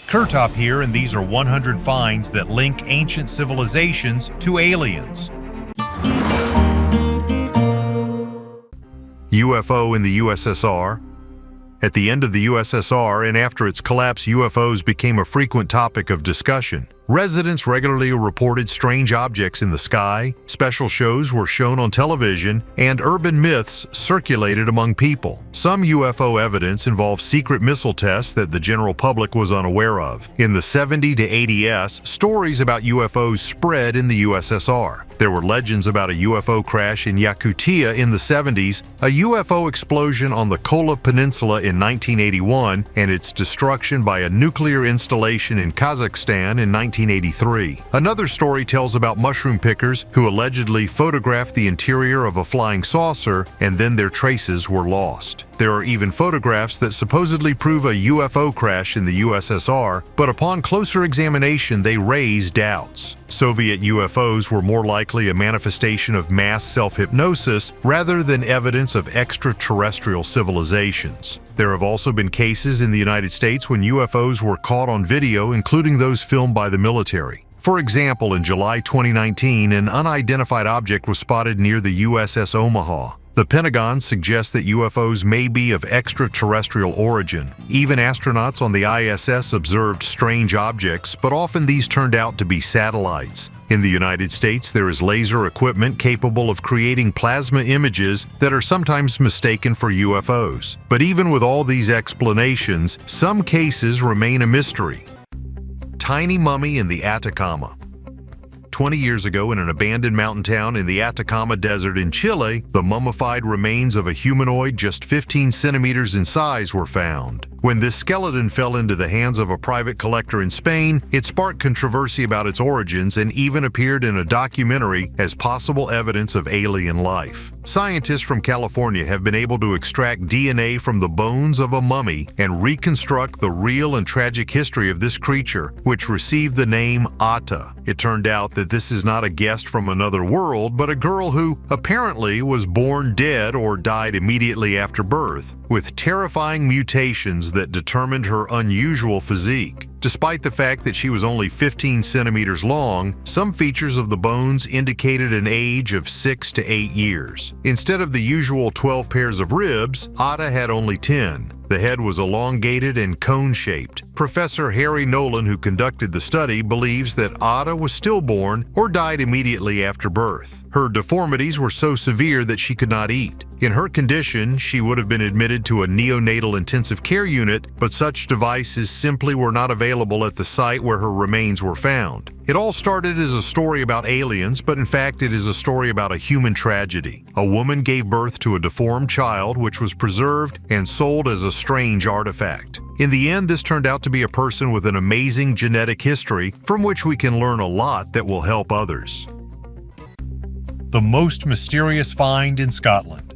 KirTop here, and these are 100 finds that link ancient civilizations to aliens. UFO in the USSR. At the end of the USSR and after its collapse, UFOs became a frequent topic of discussion. Residents regularly reported strange objects in the sky, special shows were shown on television, and urban myths circulated among people. Some UFO evidence involved secret missile tests that the general public was unaware of. In the 70s to 80s, stories about UFOs spread in the USSR. There were legends about a UFO crash in Yakutia in the 70s, a UFO explosion on the Kola Peninsula in 1981, and its destruction by a nuclear installation in Kazakhstan in 1983. Another story tells about mushroom pickers who allegedly photographed the interior of a flying saucer and then their traces were lost. There are even photographs that supposedly prove a UFO crash in the USSR, but upon closer examination they raise doubts. Soviet UFOs were more likely a manifestation of mass self-hypnosis rather than evidence of extraterrestrial civilizations. There have also been cases in the United States when UFOs were caught on video, including those filmed by the military. For example, in July 2019, an unidentified object was spotted near the USS Omaha. The Pentagon suggests that UFOs may be of extraterrestrial origin. Even astronauts on the ISS observed strange objects, but often these turned out to be satellites. In the United States, there is laser equipment capable of creating plasma images that are sometimes mistaken for UFOs. But even with all these explanations, some cases remain a mystery. Tiny mummy in the Atacama. 20 years ago, in an abandoned mountain town in the Atacama Desert in Chile, the mummified remains of a humanoid just 15 centimeters in size were found. When this skeleton fell into the hands of a private collector in Spain, it sparked controversy about its origins and even appeared in a documentary as possible evidence of alien life. Scientists from California have been able to extract DNA from the bones of a mummy and reconstruct the real and tragic history of this creature, which received the name Ata. It turned out that this is not a guest from another world, but a girl who apparently was born dead or died immediately after birth, with terrifying mutations that determined her unusual physique. Despite the fact that she was only 15 centimeters long, some features of the bones indicated an age of 6 to 8 years. Instead of the usual 12 pairs of ribs, Ata had only 10. The head was elongated and cone-shaped. Professor Harry Nolan, who conducted the study, believes that Ata was stillborn or died immediately after birth. Her deformities were so severe that she could not eat. In her condition, she would have been admitted to a neonatal intensive care unit, but such devices simply were not available at the site where her remains were found. It all started as a story about aliens, but in fact it is a story about a human tragedy. A woman gave birth to a deformed child, which was preserved and sold as a strange artifact. In the end, this turned out to be a person with an amazing genetic history from which we can learn a lot that will help others. The most mysterious find in Scotland.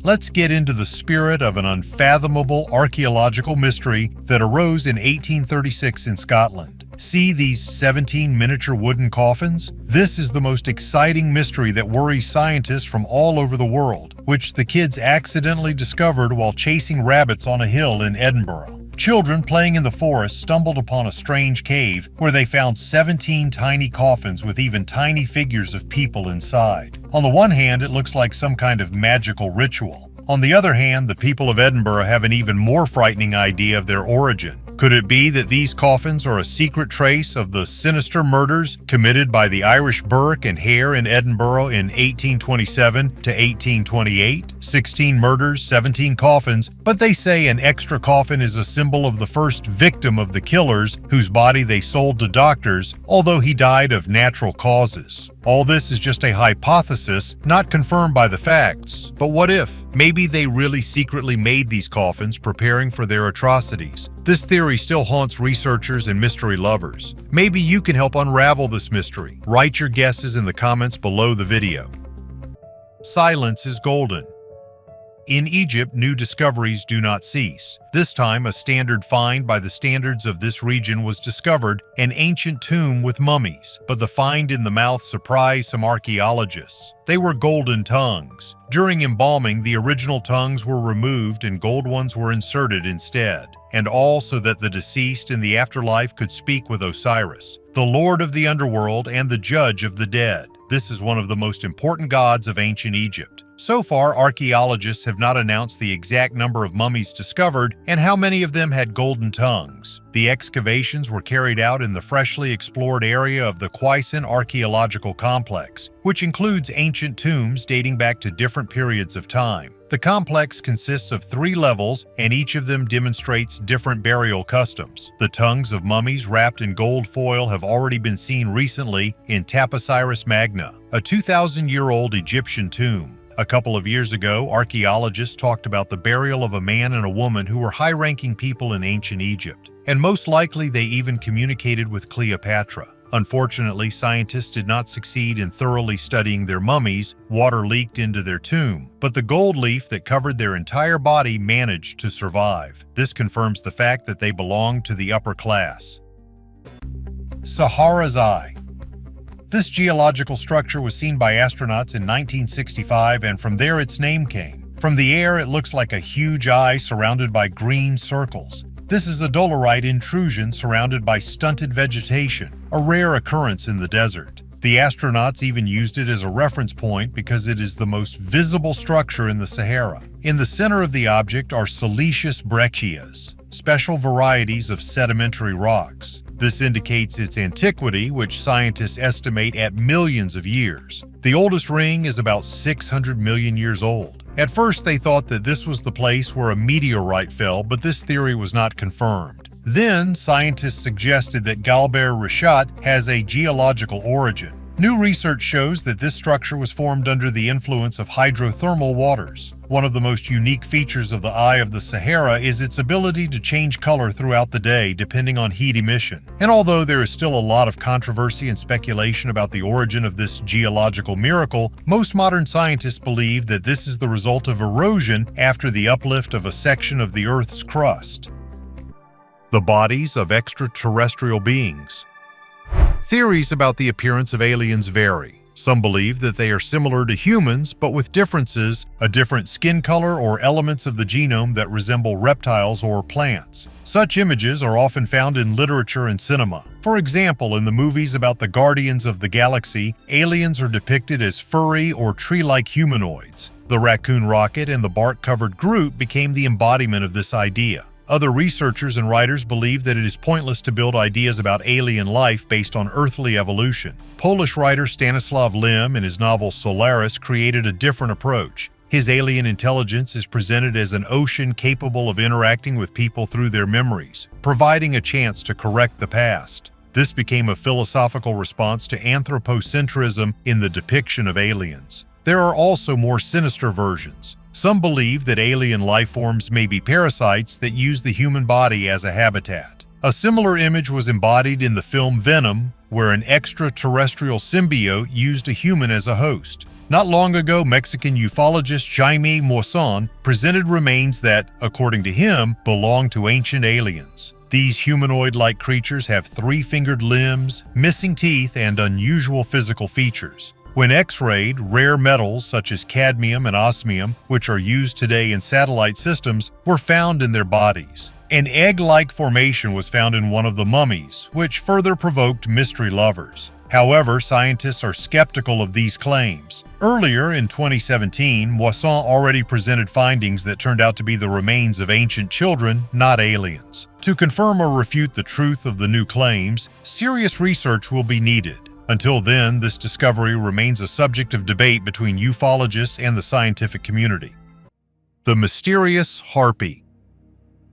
Let's get into the spirit of an unfathomable archaeological mystery that arose in 1836 in Scotland. See these 17 miniature wooden coffins? This is the most exciting mystery that worries scientists from all over the world, which the kids accidentally discovered while chasing rabbits on a hill in Edinburgh. Children playing in the forest stumbled upon a strange cave where they found 17 tiny coffins with even tiny figures of people inside. On the one hand, it looks like some kind of magical ritual. On the other hand, the people of Edinburgh have an even more frightening idea of their origin. Could it be that these coffins are a secret trace of the sinister murders committed by the Irish Burke and Hare in Edinburgh in 1827 to 1828? 16 murders, 17 coffins, but they say an extra coffin is a symbol of the first victim of the killers whose body they sold to doctors, although he died of natural causes. All this is just a hypothesis, not confirmed by the facts. But what if? Maybe they really secretly made these coffins preparing for their atrocities. This theory still haunts researchers and mystery lovers. Maybe you can help unravel this mystery. Write your guesses in the comments below the video. Silence is golden. In Egypt, new discoveries do not cease. This time, a standard find by the standards of this region was discovered, an ancient tomb with mummies. But the find in the mouth surprised some archaeologists. They were golden tongues. During embalming, the original tongues were removed and gold ones were inserted instead. and all so that the deceased in the afterlife could speak with Osiris, the lord of the underworld and the judge of the dead. This is one of the most important gods of ancient Egypt. So far, archaeologists have not announced the exact number of mummies discovered and how many of them had golden tongues. The excavations were carried out in the freshly explored area of the Quaison Archaeological Complex, which includes ancient tombs dating back to different periods of time. The complex consists of 3 levels, and each of them demonstrates different burial customs. The tongues of mummies wrapped in gold foil have already been seen recently in Taposiris Magna, a 2,000-year-old Egyptian tomb. A couple of years ago, archaeologists talked about the burial of a man and a woman who were high-ranking people in ancient Egypt, and most likely they even communicated with Cleopatra. Unfortunately, scientists did not succeed in thoroughly studying their mummies. Water leaked into their tomb, but the gold leaf that covered their entire body managed to survive. This confirms the fact that they belonged to the upper class. Saharas Eye. This geological structure was seen by astronauts in 1965, and from there its name came. From the air, it looks like a huge eye surrounded by green circles. This is a dolerite intrusion surrounded by stunted vegetation, a rare occurrence in the desert. The astronauts even used it as a reference point because it is the most visible structure in the Sahara. In the center of the object are siliceous breccias, special varieties of sedimentary rocks. This indicates its antiquity, which scientists estimate at millions of years. The oldest ring is about 600 million years old. At first, they thought that this was the place where a meteorite fell, but this theory was not confirmed. Then, scientists suggested that Galber Rishat has a geological origin. New research shows that this structure was formed under the influence of hydrothermal waters. One of the most unique features of the Eye of the Sahara is its ability to change color throughout the day depending on heat emission. And although there is still a lot of controversy and speculation about the origin of this geological miracle, most modern scientists believe that this is the result of erosion after the uplift of a section of the Earth's crust. The bodies of extraterrestrial beings. Theories about the appearance of aliens vary. Some believe that they are similar to humans, but with differences, a different skin color or elements of the genome that resemble reptiles or plants. Such images are often found in literature and cinema. For example, in the movies about the Guardians of the Galaxy, aliens are depicted as furry or tree-like humanoids. The raccoon rocket and the bark-covered Groot became the embodiment of this idea. Other researchers and writers believe that it is pointless to build ideas about alien life based on earthly evolution. Polish writer Stanislaw Lem, in his novel Solaris, created a different approach. His alien intelligence is presented as an ocean capable of interacting with people through their memories, providing a chance to correct the past. This became a philosophical response to anthropocentrism in the depiction of aliens. There are also more sinister versions. Some believe that alien life forms may be parasites that use the human body as a habitat. A similar image was embodied in the film Venom, where an extraterrestrial symbiote used a human as a host. Not long ago, Mexican ufologist Jaime Maussan presented remains that, according to him, belong to ancient aliens. These humanoid-like creatures have 3-fingered limbs, missing teeth, and unusual physical features. When X-rayed, rare metals such as cadmium and osmium, which are used today in satellite systems, were found in their bodies. An egg-like formation was found in one of the mummies, which further provoked mystery lovers. However, scientists are skeptical of these claims. Earlier, in 2017, Moissan already presented findings that turned out to be the remains of ancient children, not aliens. To confirm or refute the truth of the new claims, serious research will be needed. Until then, this discovery remains a subject of debate between ufologists and the scientific community. The mysterious harpy.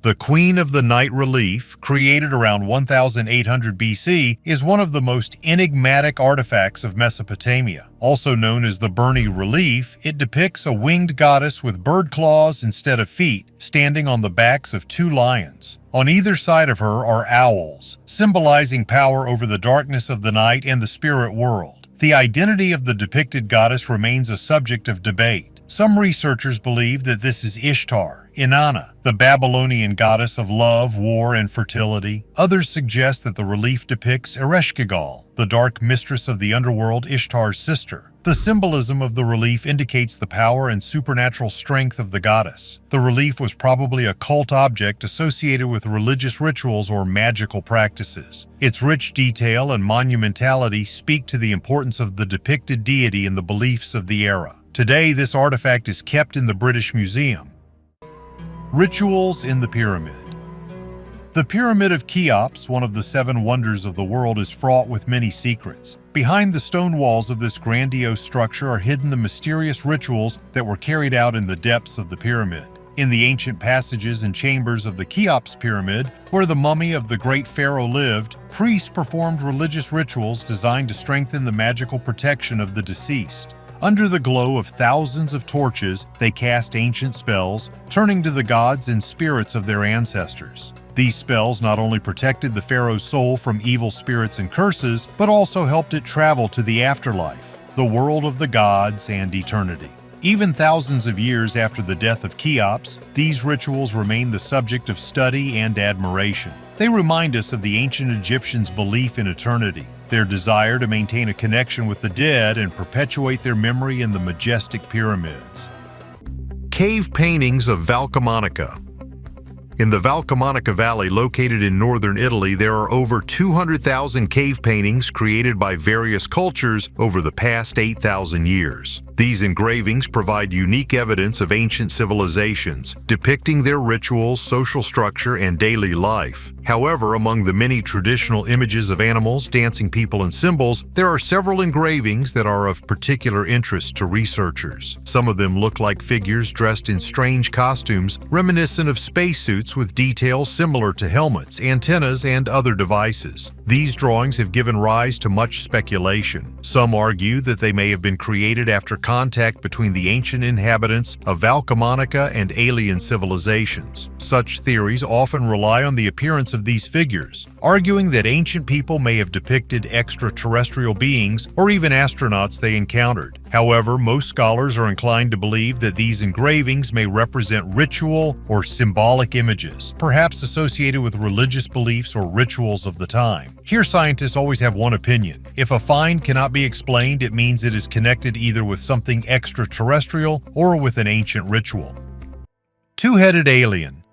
The Queen of the Night relief, created around 1800 BC, is one of the most enigmatic artifacts of Mesopotamia. Also known as the Burney relief, it depicts a winged goddess with bird claws instead of feet, standing on the backs of 2 lions. On either side of her are owls, symbolizing power over the darkness of the night and the spirit world. The identity of the depicted goddess remains a subject of debate. Some researchers believe that this is Ishtar, Inanna, the Babylonian goddess of love, war, and fertility. Others suggest that the relief depicts Ereshkigal, the dark mistress of the underworld, Ishtar's sister. The symbolism of the relief indicates the power and supernatural strength of the goddess. The relief was probably a cult object associated with religious rituals or magical practices. Its rich detail and monumentality speak to the importance of the depicted deity in the beliefs of the era. Today, this artifact is kept in the British Museum. Rituals in the Pyramid. The Pyramid of Cheops, one of the 7 wonders of the world, is fraught with many secrets. Behind the stone walls of this grandiose structure are hidden the mysterious rituals that were carried out in the depths of the pyramid. In the ancient passages and chambers of the Cheops pyramid, where the mummy of the great pharaoh lived, priests performed religious rituals designed to strengthen the magical protection of the deceased. Under the glow of thousands of torches, they cast ancient spells, turning to the gods and spirits of their ancestors. These spells not only protected the pharaoh's soul from evil spirits and curses, but also helped it travel to the afterlife, the world of the gods and eternity. Even thousands of years after the death of Cheops, these rituals remain the subject of study and admiration. They remind us of the ancient Egyptians' belief in eternity, their desire to maintain a connection with the dead and perpetuate their memory in the majestic pyramids. Cave paintings of Valkamonica. In the Valkamonica Valley, located in northern Italy, there are over 200,000 cave paintings created by various cultures over the past 8,000 years. These engravings provide unique evidence of ancient civilizations, depicting their rituals, social structure, and daily life. However, among the many traditional images of animals, dancing people, and symbols, there are several engravings that are of particular interest to researchers. Some of them look like figures dressed in strange costumes, reminiscent of spacesuits with details similar to helmets, antennas, and other devices. These drawings have given rise to much speculation. Some argue that they may have been created after contact between the ancient inhabitants of Valkamonica and alien civilizations. Such theories often rely on the appearance of these figures, arguing that ancient people may have depicted extraterrestrial beings or even astronauts they encountered. However, most scholars are inclined to believe that these engravings may represent ritual or symbolic images, perhaps associated with religious beliefs or rituals of the time. Here, scientists always have one opinion. If a find cannot be explained, it means it is connected either with something extraterrestrial or with an ancient ritual. Two-headed alien.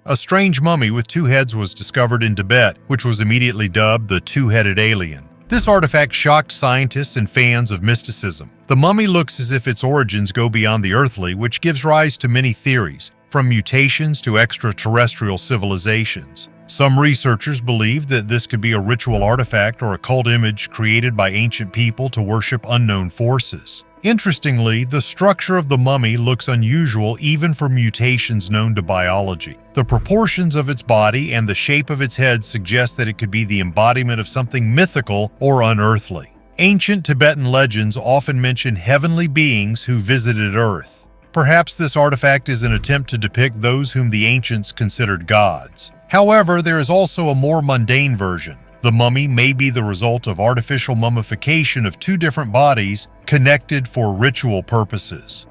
A strange mummy with 2 heads was discovered in Tibet, which was immediately dubbed the two-headed alien. This artifact shocked scientists and fans of mysticism. The mummy looks as if its origins go beyond the earthly, which gives rise to many theories, from mutations to extraterrestrial civilizations. Some researchers believe that this could be a ritual artifact or a cult image created by ancient people to worship unknown forces. Interestingly, the structure of the mummy looks unusual even for mutations known to biology. The proportions of its body and the shape of its head suggest that it could be the embodiment of something mythical or unearthly. Ancient Tibetan legends often mention heavenly beings who visited Earth. Perhaps this artifact is an attempt to depict those whom the ancients considered gods. However, there is also a more mundane version. The mummy may be the result of artificial mummification of 2 different bodies connected for ritual purposes.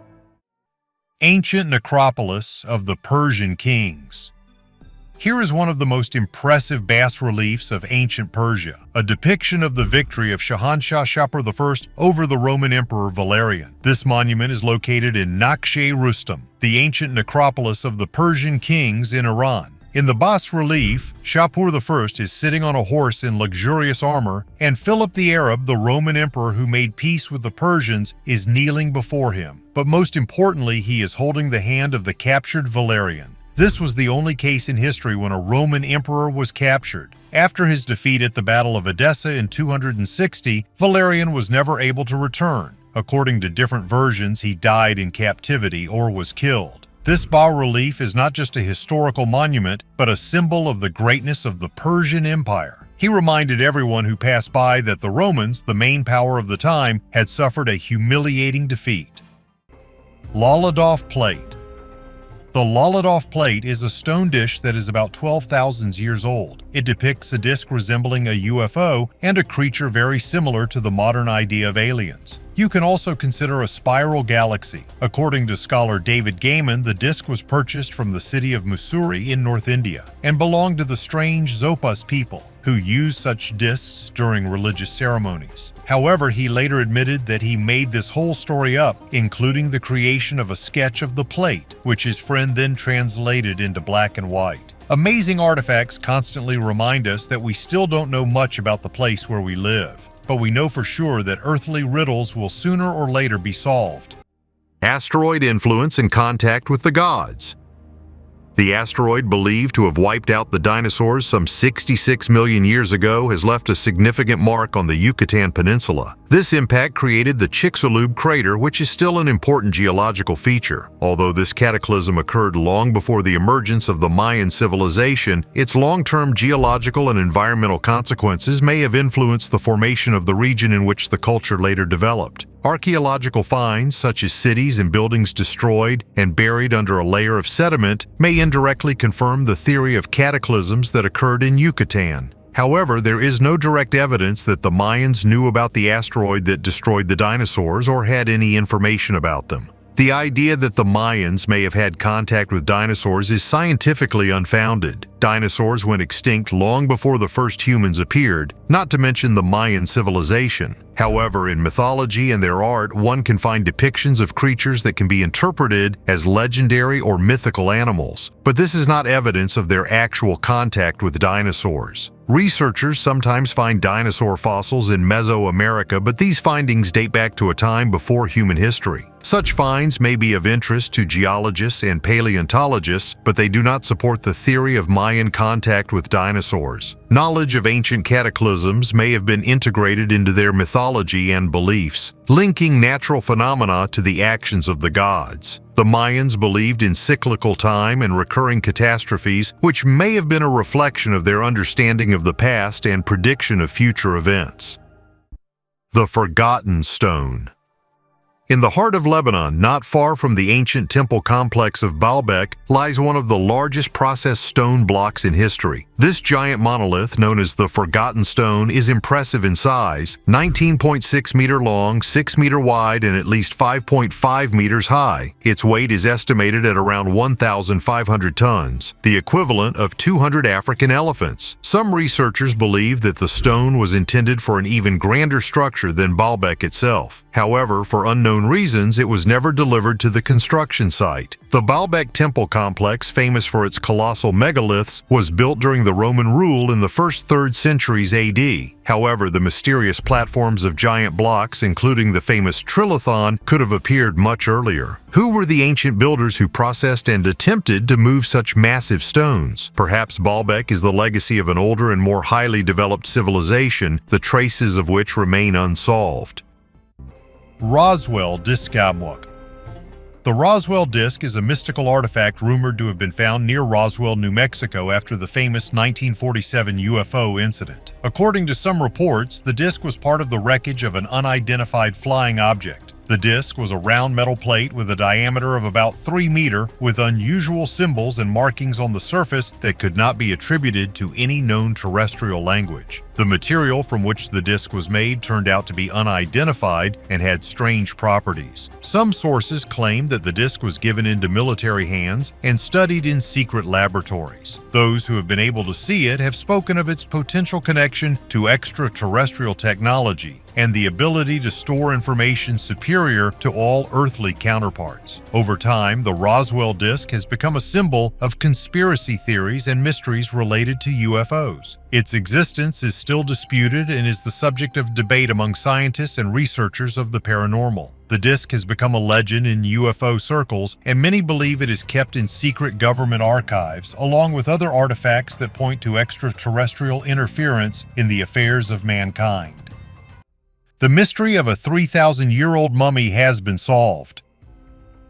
Ancient Necropolis of the Persian Kings. Here is one of the most impressive bas-reliefs of ancient Persia, a depiction of the victory of Shahanshah Shapur I over the Roman Emperor Valerian. This monument is located in Nakhche-Rustam, the ancient necropolis of the Persian kings in Iran. In the bas-relief, Shapur I is sitting on a horse in luxurious armor, and Philip the Arab, the Roman emperor who made peace with the Persians, is kneeling before him. But most importantly, he is holding the hand of the captured Valerian. This was the only case in history when a Roman emperor was captured. After his defeat at the Battle of Edessa in 260, Valerian was never able to return. According to different versions, he died in captivity or was killed. This bas-relief is not just a historical monument, but a symbol of the greatness of the Persian Empire. He reminded everyone who passed by that the Romans, the main power of the time, had suffered a humiliating defeat. Lalof Plate. The Lalof Plate is a stone dish that is about 12,000 years old. It depicts a disc resembling a UFO and a creature very similar to the modern idea of aliens. You can also consider a spiral galaxy. According to scholar David Gaiman, the disc was purchased from the city of Mussoorie in North India and belonged to the strange Zopas people, who used such discs during religious ceremonies. However, he later admitted that he made this whole story up, including the creation of a sketch of the plate, which his friend then translated into black and white. Amazing artifacts constantly remind us that we still don't know much about the place where we live, but we know for sure that earthly riddles will sooner or later be solved. Asteroid influence and contact with the gods. The asteroid, believed to have wiped out the dinosaurs some 66 million years ago, has left a significant mark on the Yucatan Peninsula. This impact created the Chicxulub crater, which is still an important geological feature. Although this cataclysm occurred long before the emergence of the Mayan civilization, its long-term geological and environmental consequences may have influenced the formation of the region in which the culture later developed. Archaeological finds, such as cities and buildings destroyed and buried under a layer of sediment, may indirectly confirm the theory of cataclysms that occurred in Yucatan. However, there is no direct evidence that the Mayans knew about the asteroid that destroyed the dinosaurs or had any information about them. The idea that the Mayans may have had contact with dinosaurs is scientifically unfounded. Dinosaurs went extinct long before the first humans appeared, not to mention the Mayan civilization. However, in mythology and their art, one can find depictions of creatures that can be interpreted as legendary or mythical animals, but this is not evidence of their actual contact with dinosaurs. Researchers sometimes find dinosaur fossils in Mesoamerica, but these findings date back to a time before human history. Such finds may be of interest to geologists and paleontologists, but they do not support the theory of Mayan contact with dinosaurs. Knowledge of ancient cataclysms may have been integrated into their mythology and beliefs, linking natural phenomena to the actions of the gods. The Mayans believed in cyclical time and recurring catastrophes, which may have been a reflection of their understanding of the past and prediction of future events. The Forgotten Stone. In the heart of Lebanon, not far from the ancient temple complex of Baalbek, lies one of the largest processed stone blocks in history. This giant monolith, known as the Forgotten Stone, is impressive in size, 19.6 meter long, 6 meter wide, and at least 5.5 meters high. Its weight is estimated at around 1,500 tons, the equivalent of 200 African elephants. Some researchers believe that the stone was intended for an even grander structure than Baalbek itself. However, for unknown reasons, it was never delivered to the construction site. The Baalbek temple complex, famous for its colossal megaliths, was built during the Roman rule in the first 3rd centuries AD. However, the mysterious platforms of giant blocks, including the famous Trilithon, could have appeared much earlier. Who were the ancient builders who processed and attempted to move such massive stones? Perhaps Baalbek is the legacy of an older and more highly developed civilization, the traces of which remain unsolved. Roswell Discab. The Roswell Disc is a mystical artifact rumored to have been found near Roswell, New Mexico after the famous 1947 UFO incident. According to some reports, the disc was part of the wreckage of an unidentified flying object. The disc was a round metal plate with a diameter of about 3 meters, with unusual symbols and markings on the surface that could not be attributed to any known terrestrial language. The material from which the disc was made turned out to be unidentified and had strange properties. Some sources claim that the disc was given into military hands and studied in secret laboratories. Those who have been able to see it have spoken of its potential connection to extraterrestrial technology and the ability to store information superior to all earthly counterparts. Over time, the Roswell Disc has become a symbol of conspiracy theories and mysteries related to UFOs. Its existence is still disputed and is the subject of debate among scientists and researchers of the paranormal. The disc has become a legend in UFO circles, and many believe it is kept in secret government archives, along with other artifacts that point to extraterrestrial interference in the affairs of mankind. The mystery of a 3,000-year-old mummy has been solved.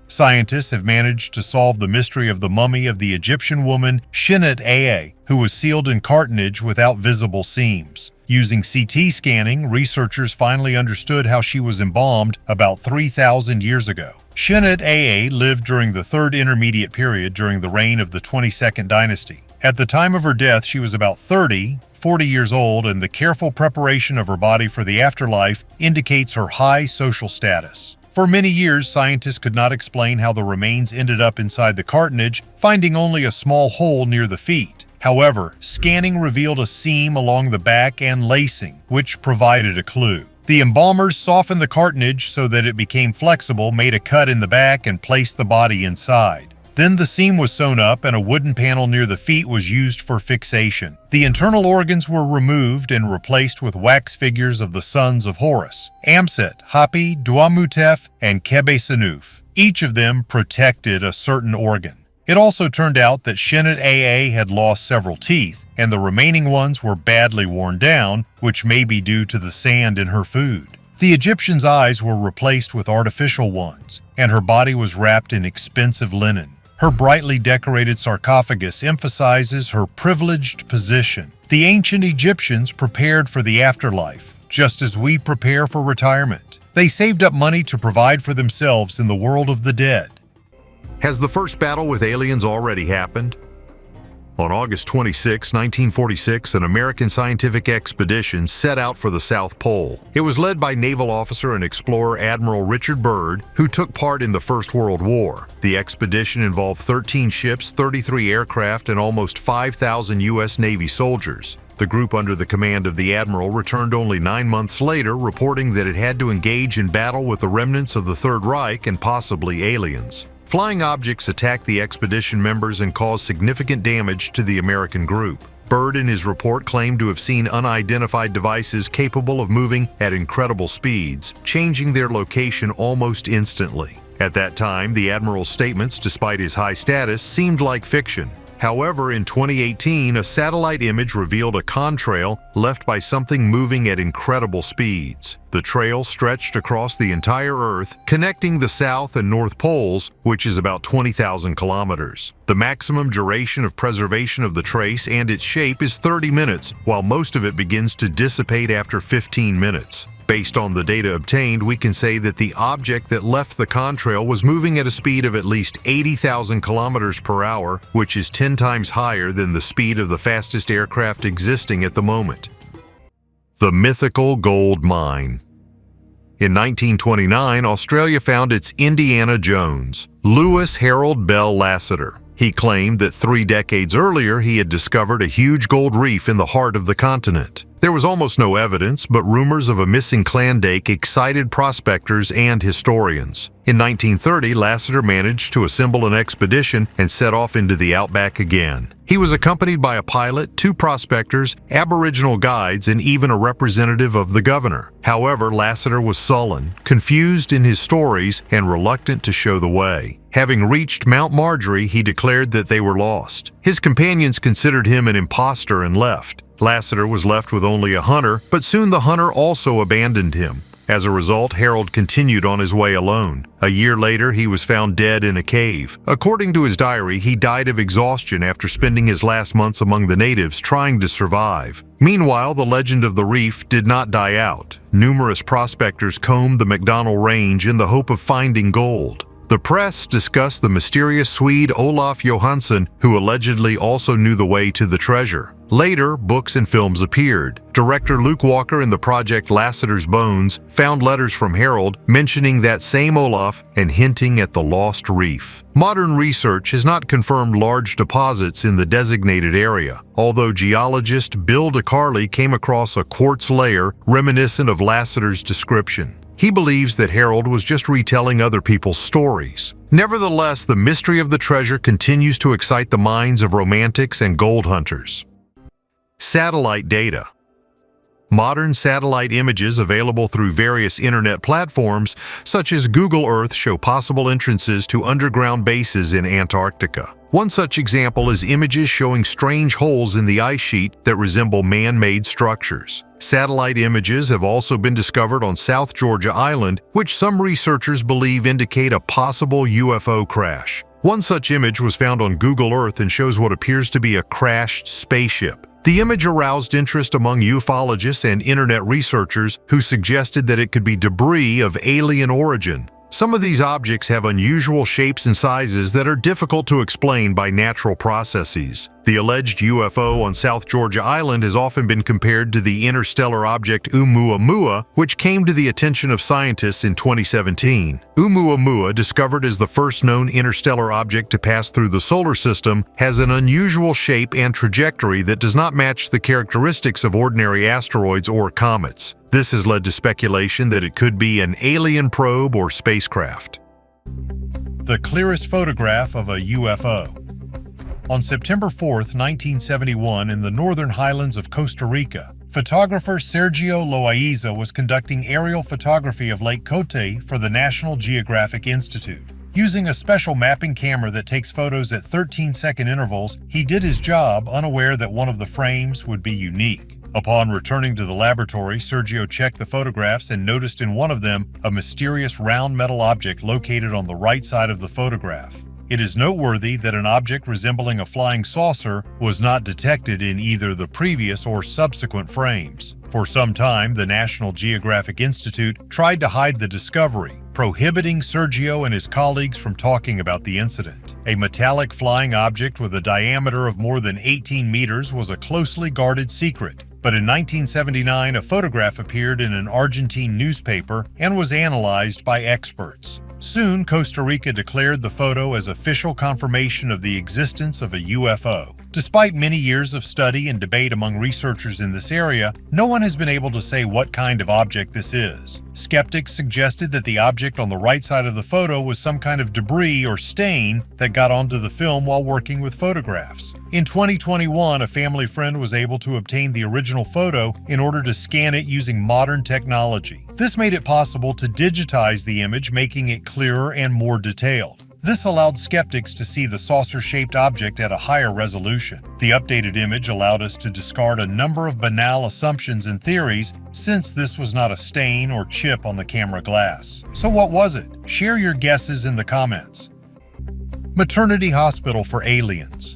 Scientists have managed to solve the mystery of the mummy of the Egyptian woman Sinister, who was sealed in cartonnage without visible seams. Using CT scanning, researchers finally understood how she was embalmed about 3,000 years ago. Sinister lived during the Third Intermediate Period during the reign of the 22nd dynasty. At the time of her death, she was about 40 years old, and the careful preparation of her body for the afterlife indicates her high social status. For many years, scientists could not explain how the remains ended up inside the cartonnage, finding only a small hole near the feet. However, scanning revealed a seam along the back and lacing, which provided a clue. The embalmers softened the cartonnage so that it became flexible, made a cut in the back, and placed the body inside. Then the seam was sewn up and a wooden panel near the feet was used for fixation. The internal organs were removed and replaced with wax figures of the sons of Horus, Amset, Harpy, Duamutef, and Kebe-Senuf. Each of them protected a certain organ. It also turned out that Shenit AA had lost several teeth, and the remaining ones were badly worn down, which may be due to the sand in her food. The Egyptian's eyes were replaced with artificial ones, and her body was wrapped in expensive linen. Her brightly decorated sarcophagus emphasizes her privileged position. The ancient Egyptians prepared for the afterlife, just as we prepare for retirement. They saved up money to provide for themselves in the world of the dead. Has the first battle with aliens already happened? On August 26, 1946, an American scientific expedition set out for the South Pole. It was led by naval officer and explorer Admiral Richard Byrd, who took part in the First World War. The expedition involved 13 ships, 33 aircraft, and almost 5,000 U.S. Navy soldiers. The group under the command of the Admiral returned only 9 months later, reporting that it had to engage in battle with the remnants of the Third Reich and possibly aliens. Flying objects attacked the expedition members and caused significant damage to the American group. Byrd in his report claimed to have seen unidentified devices capable of moving at incredible speeds, changing their location almost instantly. At that time, the Admiral's statements, despite his high status, seemed like fiction. However, in 2018, a satellite image revealed a contrail left by something moving at incredible speeds. The trail stretched across the entire Earth, connecting the South and North Poles, which is about 20,000 kilometers. The maximum duration of preservation of the trace and its shape is 30 minutes, while most of it begins to dissipate after 15 minutes. Based on the data obtained, we can say that the object that left the contrail was moving at a speed of at least 80,000 kilometers per hour, which is 10 times higher than the speed of the fastest aircraft existing at the moment. The mythical gold mine. In 1929, Australia found its Indiana Jones, Lewis Harold Bell Lassiter. He claimed that 3 decades earlier he had discovered a huge gold reef in the heart of the continent. There was almost no evidence, but rumors of a missing Klondike excited prospectors and historians. In 1930, Lassiter managed to assemble an expedition and set off into the outback again. He was accompanied by a pilot, 2 prospectors, Aboriginal guides, and even a representative of the governor. However, Lassiter was sullen, confused in his stories, and reluctant to show the way. Having reached Mount Marjorie, he declared that they were lost. His companions considered him an imposter and left. Lassiter was left with only a hunter, but soon the hunter also abandoned him. As a result, Harold continued on his way alone. A year later, he was found dead in a cave. According to his diary, he died of exhaustion after spending his last months among the natives trying to survive. Meanwhile, the legend of the reef did not die out. Numerous prospectors combed the McDonnell Range in the hope of finding gold. The press discussed the mysterious Swede Olof Johansson, who allegedly also knew the way to the treasure. Later, books and films appeared. Director Luke Walker in the project Lassiter's Bones found letters from Harold mentioning that same Olaf and hinting at the lost reef. Modern research has not confirmed large deposits in the designated area, although geologist Bill DeCarly came across a quartz layer reminiscent of Lassiter's description. He believes that Harold was just retelling other people's stories. Nevertheless, the mystery of the treasure continues to excite the minds of romantics and gold hunters. Satellite data. Modern satellite images available through various internet platforms, such as Google Earth, show possible entrances to underground bases in Antarctica. One such example is images showing strange holes in the ice sheet that resemble man-made structures. Satellite images have also been discovered on South Georgia Island, which some researchers believe indicate a possible UFO crash. One such image was found on Google Earth and shows what appears to be a crashed spaceship. The image aroused interest among ufologists and internet researchers who suggested that it could be debris of alien origin. Some of these objects have unusual shapes and sizes that are difficult to explain by natural processes. The alleged UFO on South Georgia Island has often been compared to the interstellar object Oumuamua, which came to the attention of scientists in 2017. Oumuamua, discovered as the first known interstellar object to pass through the solar system, has an unusual shape and trajectory that does not match the characteristics of ordinary asteroids or comets. This has led to speculation that it could be an alien probe or spacecraft. The clearest photograph of a UFO. On September 4, 1971, in the northern highlands of Costa Rica, photographer Sergio Loaiza was conducting aerial photography of Lake Cote for the National Geographic Institute. Using a special mapping camera that takes photos at 13-second intervals, he did his job, unaware that one of the frames would be unique. Upon returning to the laboratory, Sergio checked the photographs and noticed in one of them a mysterious round metal object located on the right side of the photograph. It is noteworthy that an object resembling a flying saucer was not detected in either the previous or subsequent frames. For some time, the National Geographic Institute tried to hide the discovery, prohibiting Sergio and his colleagues from talking about the incident. A metallic flying object with a diameter of more than 18 meters was a closely guarded secret. But in 1979, a photograph appeared in an Argentine newspaper and was analyzed by experts. Soon, Costa Rica declared the photo as official confirmation of the existence of a UFO. Despite many years of study and debate among researchers in this area, no one has been able to say what kind of object this is. Skeptics suggested that the object on the right side of the photo was some kind of debris or stain that got onto the film while working with photographs. In 2021, a family friend was able to obtain the original photo in order to scan it using modern technology. This made it possible to digitize the image, making it clearer and more detailed. This allowed skeptics to see the saucer-shaped object at a higher resolution. The updated image allowed us to discard a number of banal assumptions and theories, since this was not a stain or chip on the camera glass. So what was it? Share your guesses in the comments. Maternity hospital for aliens.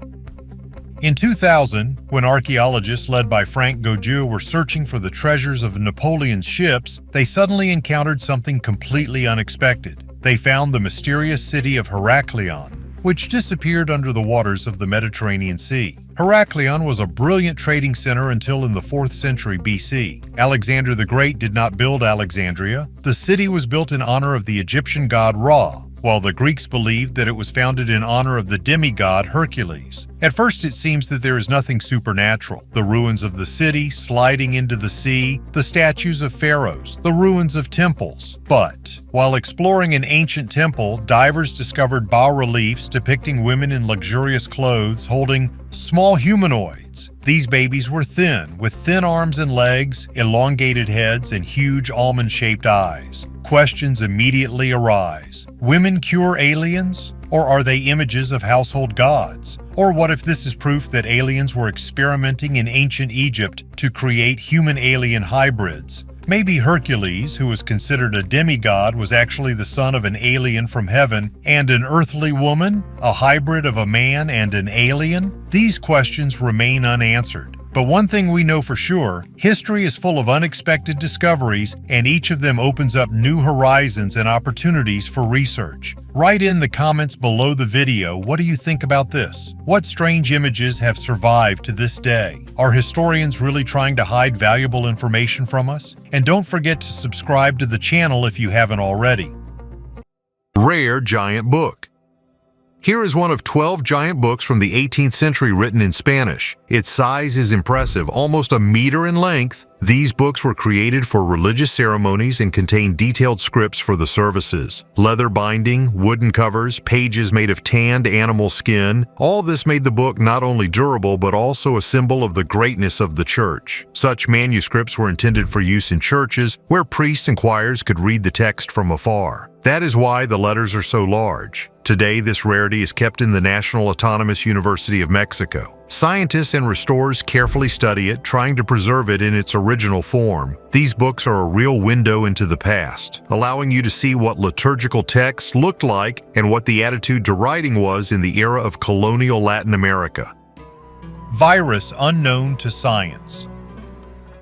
In 2000, when archaeologists led by Frank Gaudieu were searching for the treasures of Napoleon's ships, they suddenly encountered something completely unexpected. They found the mysterious city of Heraklion, which disappeared under the waters of the Mediterranean Sea. Heraklion was a brilliant trading center until in the 4th century BC. Alexander the Great did not build Alexandria. The city was built in honor of the Egyptian god Ra, while the Greeks believed that it was founded in honor of the demigod Hercules. At first, it seems that there is nothing supernatural. The ruins of the city, sliding into the sea, the statues of pharaohs, the ruins of temples. But while exploring an ancient temple, divers discovered bas-reliefs depicting women in luxurious clothes holding small humanoids. These babies were thin, with thin arms and legs, elongated heads, and huge almond-shaped eyes. Questions immediately arise. Women cure aliens? Or are they images of household gods? Or what if this is proof that aliens were experimenting in ancient Egypt to create human-alien hybrids? Maybe Hercules, who was considered a demigod, was actually the son of an alien from heaven and an earthly woman, a hybrid of a man and an alien? These questions remain unanswered. But one thing we know for sure, history is full of unexpected discoveries, and each of them opens up new horizons and opportunities for research. Write in the comments below the video, what do you think about this? What strange images have survived to this day? Are historians really trying to hide valuable information from us? And don't forget to subscribe to the channel if you haven't already. Rare giant book. Here is one of 12 giant books from the 18th century written in Spanish. Its size is impressive, almost a meter in length. These books were created for religious ceremonies and contain detailed scripts for the services. Leather binding, wooden covers, pages made of tanned animal skin. All this made the book not only durable but also a symbol of the greatness of the church. Such manuscripts were intended for use in churches where priests and choirs could read the text from afar. That is why the letters are so large. Today, this rarity is kept in the National Autonomous University of Mexico. Scientists and restorers carefully study it, trying to preserve it in its original form. These books are a real window into the past, allowing you to see what liturgical texts looked like and what the attitude to writing was in the era of colonial Latin America. Virus unknown to science.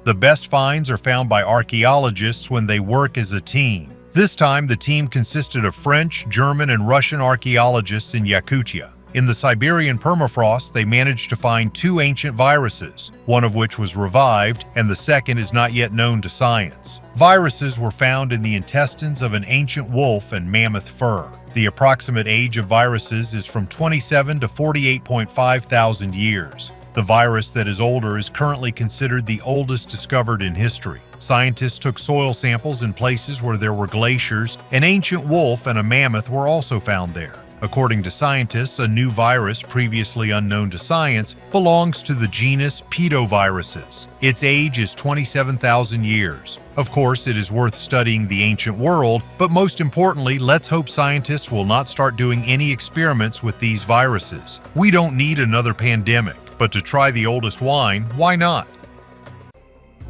The best finds are found by archaeologists when they work as a team. This time, the team consisted of French, German, and Russian archaeologists in Yakutia. In the Siberian permafrost, they managed to find 2 ancient viruses, one of which was revived, and the second is not yet known to science. Viruses were found in the intestines of an ancient wolf and mammoth fur. The approximate age of viruses is from 27 to 48.5 thousand years. The virus that is older is currently considered the oldest discovered in history. Scientists took soil samples in places where there were glaciers. An ancient wolf and a mammoth were also found there. According to scientists, a new virus previously unknown to science belongs to the genus Pedoviruses. Its age is 27,000 years. Of course, it is worth studying the ancient world, but most importantly, let's hope scientists will not start doing any experiments with these viruses. We don't need another pandemic, but to try the oldest wine, why not?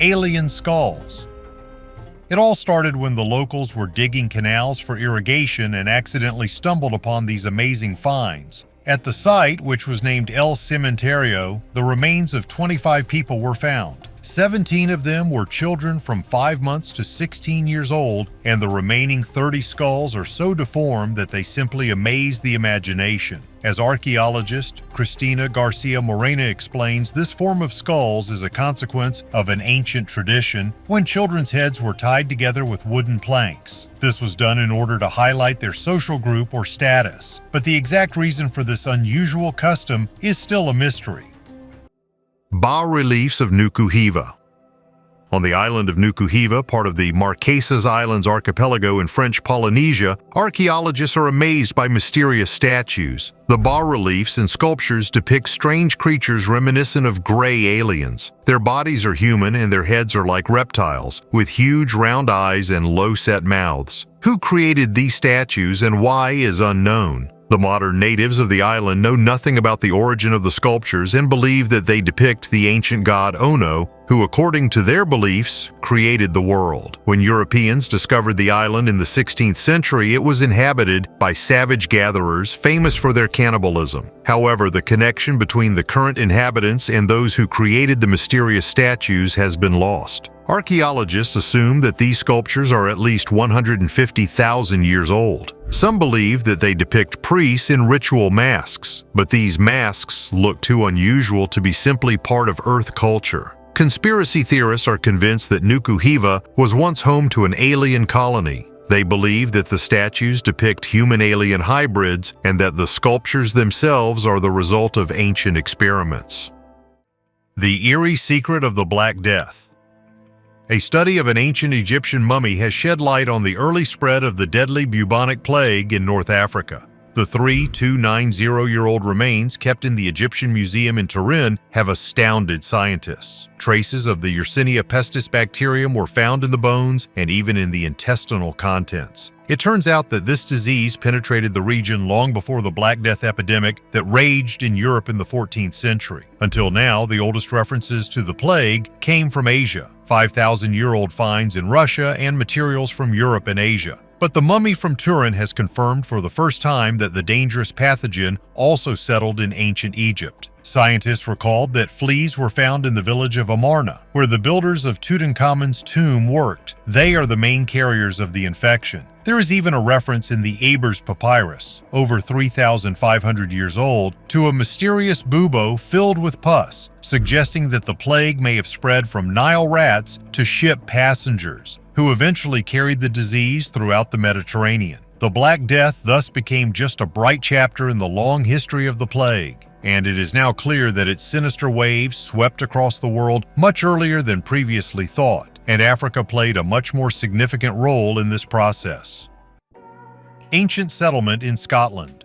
Alien skulls. It all started when the locals were digging canals for irrigation and accidentally stumbled upon these amazing finds. At the site, which was named El Cementerio, the remains of 25 people were found. 17 of them were children from 5 months to 16 years old, and the remaining 30 skulls are so deformed that they simply amaze the imagination. As archaeologist Cristina Garcia Morena explains, this form of skulls is a consequence of an ancient tradition when children's heads were tied together with wooden planks. This was done in order to highlight their social group or status, but the exact reason for this unusual custom is still a mystery. Bas-reliefs of Nuku-Hiva. On the island of Nuku-Hiva, part of the Marquesas Islands archipelago in French Polynesia, archaeologists are amazed by mysterious statues. The bas-reliefs and sculptures depict strange creatures reminiscent of gray aliens. Their bodies are human and their heads are like reptiles, with huge round eyes and low-set mouths. Who created these statues and why is unknown. The modern natives of the island know nothing about the origin of the sculptures and believe that they depict the ancient god Ono, who, according to their beliefs, created the world. When Europeans discovered the island in the 16th century, it was inhabited by savage gatherers famous for their cannibalism. However, the connection between the current inhabitants and those who created the mysterious statues has been lost. Archaeologists assume that these sculptures are at least 150,000 years old. Some believe that they depict priests in ritual masks, but these masks look too unusual to be simply part of Earth culture. Conspiracy theorists are convinced that Nuku-Hiva was once home to an alien colony. They believe that the statues depict human-alien hybrids and that the sculptures themselves are the result of ancient experiments. The eerie secret of the Black Death. A study of an ancient Egyptian mummy has shed light on the early spread of the deadly bubonic plague in North Africa. The 290-year-old remains kept in the Egyptian Museum in Turin have astounded scientists. Traces of the Yersinia pestis bacterium were found in the bones and even in the intestinal contents. It turns out that this disease penetrated the region long before the Black Death epidemic that raged in Europe in the 14th century. Until now, the oldest references to the plague came from Asia, 5,000-year-old finds in Russia and materials from Europe and Asia. But the mummy from Turin has confirmed for the first time that the dangerous pathogen also settled in ancient Egypt. Scientists recalled that fleas were found in the village of Amarna, where the builders of Tutankhamun's tomb worked. They are the main carriers of the infection. There is even a reference in the Ebers Papyrus, over 3,500 years old, to a mysterious bubo filled with pus, suggesting that the plague may have spread from Nile rats to ship passengers, who eventually carried the disease throughout the Mediterranean. The Black Death thus became just a bright chapter in the long history of the plague, and it is now clear that its sinister waves swept across the world much earlier than previously thought, and Africa played a much more significant role in this process. Ancient settlement in Scotland.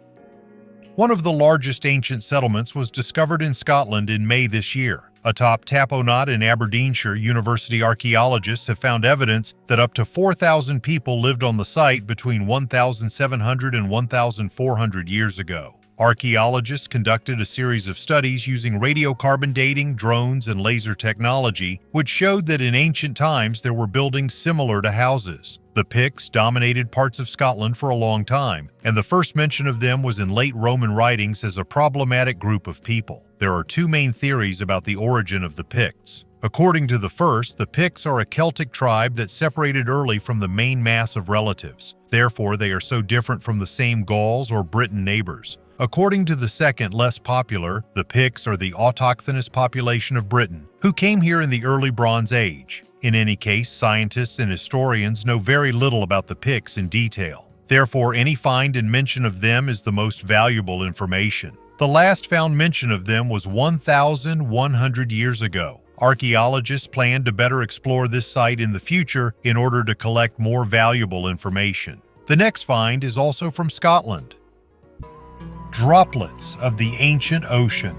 One of the largest ancient settlements was discovered in Scotland in May this year. Atop Taponat in Aberdeenshire, university archaeologists have found evidence that up to 4,000 people lived on the site between 1,700 and 1,400 years ago. Archaeologists conducted a series of studies using radiocarbon dating, drones, and laser technology, which showed that in ancient times there were buildings similar to houses. The Picts dominated parts of Scotland for a long time, and the first mention of them was in late Roman writings as a problematic group of people. There are two main theories about the origin of the Picts. According to the first, the Picts are a Celtic tribe that separated early from the main mass of relatives. Therefore, they are so different from the same Gauls or Briton neighbors. According to the second, less popular, the Picts are the autochthonous population of Britain, who came here in the early Bronze Age. In any case, scientists and historians know very little about the Picts in detail. Therefore, any find and mention of them is the most valuable information. The last found mention of them was 1,100 years ago. Archaeologists plan to better explore this site in the future in order to collect more valuable information. The next find is also from Scotland. Droplets of the ancient ocean.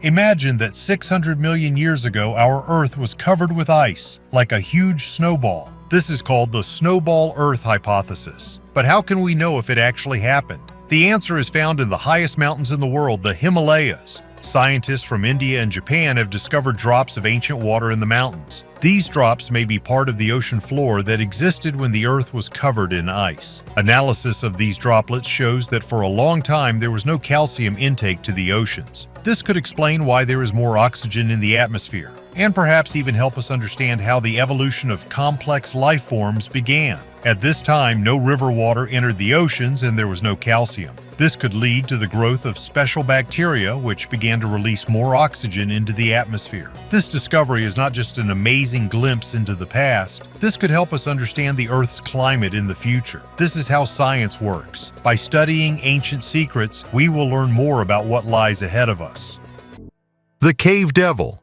Imagine that 600 million years ago our Earth was covered with ice, like a huge snowball. This is called the snowball Earth hypothesis. But how can we know if it actually happened? The answer is found in the highest mountains in the world, the Himalayas. Scientists from India and Japan have discovered drops of ancient water in the mountains. These drops may be part of the ocean floor that existed when the Earth was covered in ice. Analysis of these droplets shows that for a long time there was no calcium intake to the oceans. This could explain why there is more oxygen in the atmosphere, and perhaps even help us understand how the evolution of complex life forms began. At this time, no river water entered the oceans and there was no calcium. This could lead to the growth of special bacteria, which began to release more oxygen into the atmosphere. This discovery is not just an amazing glimpse into the past. This could help us understand the Earth's climate in the future. This is how science works. By studying ancient secrets, we will learn more about what lies ahead of us. The Cave Devil.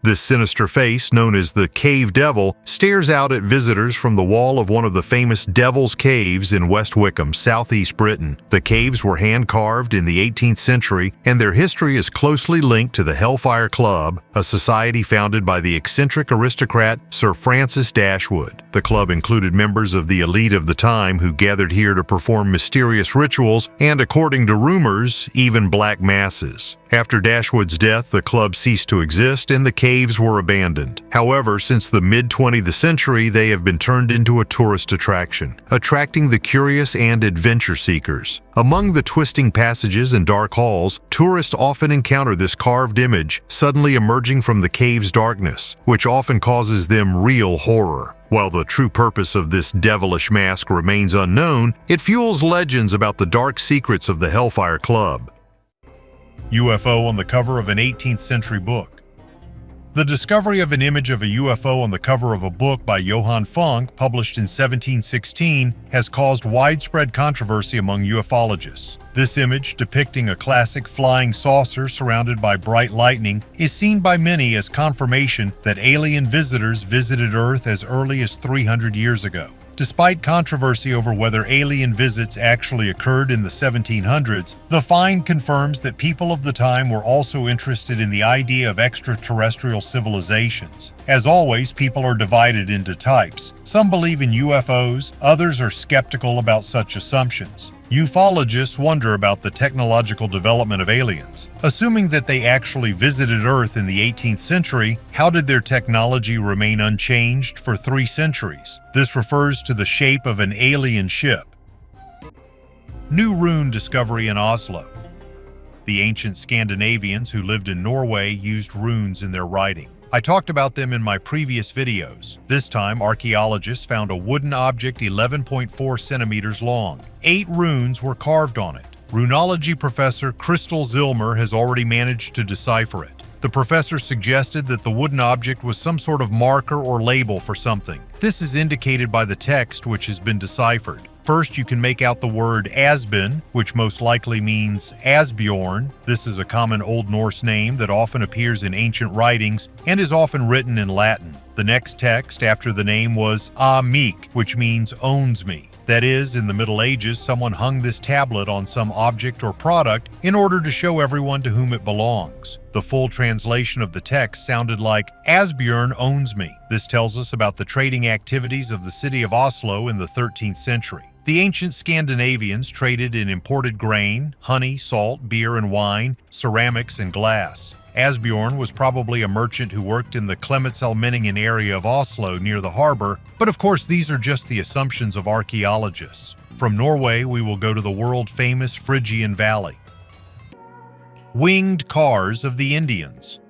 This sinister face, known as the Cave Devil, stares out at visitors from the wall of one of the famous Devil's Caves in West Wickham, southeast Britain. The caves were hand-carved in the 18th century, and their history is closely linked to the Hellfire Club, a society founded by the eccentric aristocrat Sir Francis Dashwood. The club included members of the elite of the time who gathered here to perform mysterious rituals and, according to rumors, even black masses. After Dashwood's death, the club ceased to exist and the caves were abandoned. However, since the mid-20th century, they have been turned into a tourist attraction, attracting the curious and adventure seekers. Among the twisting passages and dark halls, tourists often encounter this carved image suddenly emerging from the cave's darkness, which often causes them real horror. While the true purpose of this devilish mask remains unknown, it fuels legends about the dark secrets of the Hellfire Club. UFO on the cover of an 18th century book. The discovery of an image of a UFO on the cover of a book by Johann Funk, published in 1716, has caused widespread controversy among ufologists. This image, depicting a classic flying saucer surrounded by bright lightning, is seen by many as confirmation that alien visitors visited Earth as early as 300 years ago. Despite controversy over whether alien visits actually occurred in the 1700s, the find confirms that people of the time were also interested in the idea of extraterrestrial civilizations. As always, people are divided into types. Some believe in UFOs, others are skeptical about such assumptions. Ufologists wonder about the technological development of aliens. Assuming that they actually visited Earth in the 18th century, how did their technology remain unchanged for 3 centuries? This refers to the shape of an alien ship. New Rune discovery in Oslo. The ancient Scandinavians who lived in Norway used runes in their writing. I talked about them in my previous videos. This time, archaeologists found a wooden object 11.4 centimeters long. 8 runes were carved on it. Runology professor Crystal Zilmer has already managed to decipher it. The professor suggested that the wooden object was some sort of marker or label for something. This is indicated by the text, which has been deciphered. First, you can make out the word Asbjørn, which most likely means Asbjorn. This is a common Old Norse name that often appears in ancient writings and is often written in Latin. The next text after the name was Amik, which means owns me. That is, in the Middle Ages, someone hung this tablet on some object or product in order to show everyone to whom it belongs. The full translation of the text sounded like, Asbjørn owns me. This tells us about the trading activities of the city of Oslo in the 13th century. The ancient Scandinavians traded in imported grain, honey, salt, beer and wine, ceramics and glass. Asbjørn was probably a merchant who worked in the Klemetsallmenningen area of Oslo near the harbor, but of course these are just the assumptions of archaeologists. From Norway, we will go to the world-famous Phrygian Valley. Winged cars of the Indians.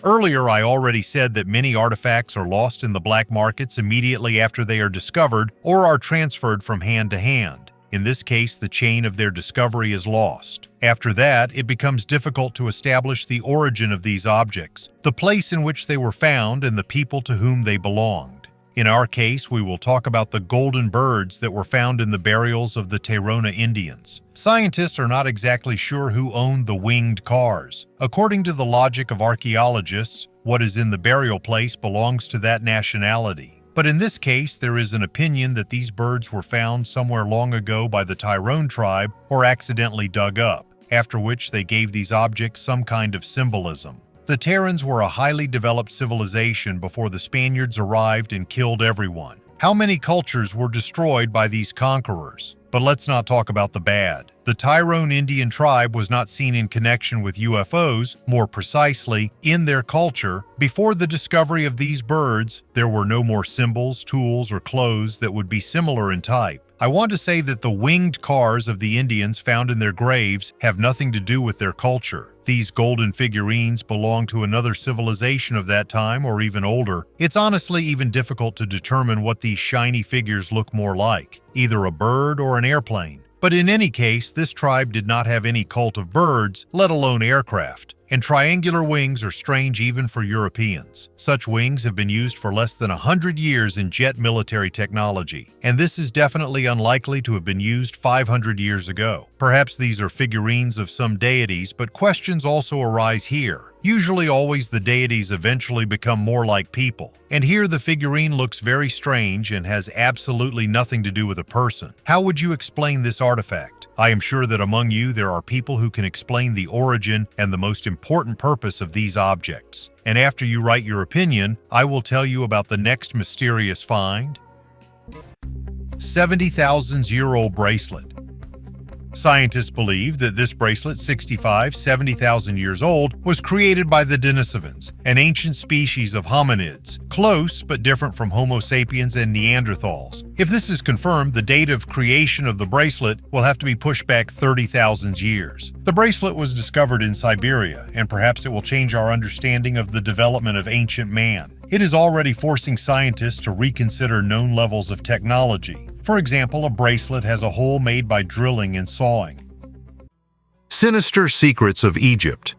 Earlier, I already said that many artifacts are lost in the black markets immediately after they are discovered or are transferred from hand to hand. In this case, the chain of their discovery is lost. After that, it becomes difficult to establish the origin of these objects, the place in which they were found, and the people to whom they belonged. In our case, we will talk about the golden birds that were found in the burials of the Tairona Indians. Scientists are not exactly sure who owned the winged cars. According to the logic of archaeologists, what is in the burial place belongs to that nationality. But in this case, there is an opinion that these birds were found somewhere long ago by the Tyrone tribe or accidentally dug up, after which they gave these objects some kind of symbolism. The Terrans were a highly developed civilization before the Spaniards arrived and killed everyone. How many cultures were destroyed by these conquerors? But let's not talk about the bad. The Tyrone Indian tribe was not seen in connection with UFOs, more precisely, in their culture. Before the discovery of these birds, there were no more symbols, tools, or clothes that would be similar in type. I want to say that the winged cars of the Indians found in their graves have nothing to do with their culture. These golden figurines belong to another civilization of that time or even older. It's honestly even difficult to determine what these shiny figures look more like, either a bird or an airplane. But in any case, this tribe did not have any cult of birds, let alone aircraft. And triangular wings are strange even for Europeans. Such wings have been used for less than 100 years in jet military technology, and this is definitely unlikely to have been used 500 years ago. Perhaps these are figurines of some deities, but questions also arise here. Usually always the deities eventually become more like people. And here the figurine looks very strange and has absolutely nothing to do with a person. How would you explain this artifact? I am sure that among you there are people who can explain the origin and the most important purpose of these objects. And after you write your opinion, I will tell you about the next mysterious find. 70,000-year-old bracelet. Scientists believe that this bracelet, 70,000 years old, was created by the Denisovans, an ancient species of hominids, close but different from Homo sapiens and Neanderthals. If this is confirmed, the date of creation of the bracelet will have to be pushed back 30,000 years. The bracelet was discovered in Siberia, and perhaps it will change our understanding of the development of ancient man. It is already forcing scientists to reconsider known levels of technology. For example, a bracelet has a hole made by drilling and sawing. Sinister secrets of Egypt.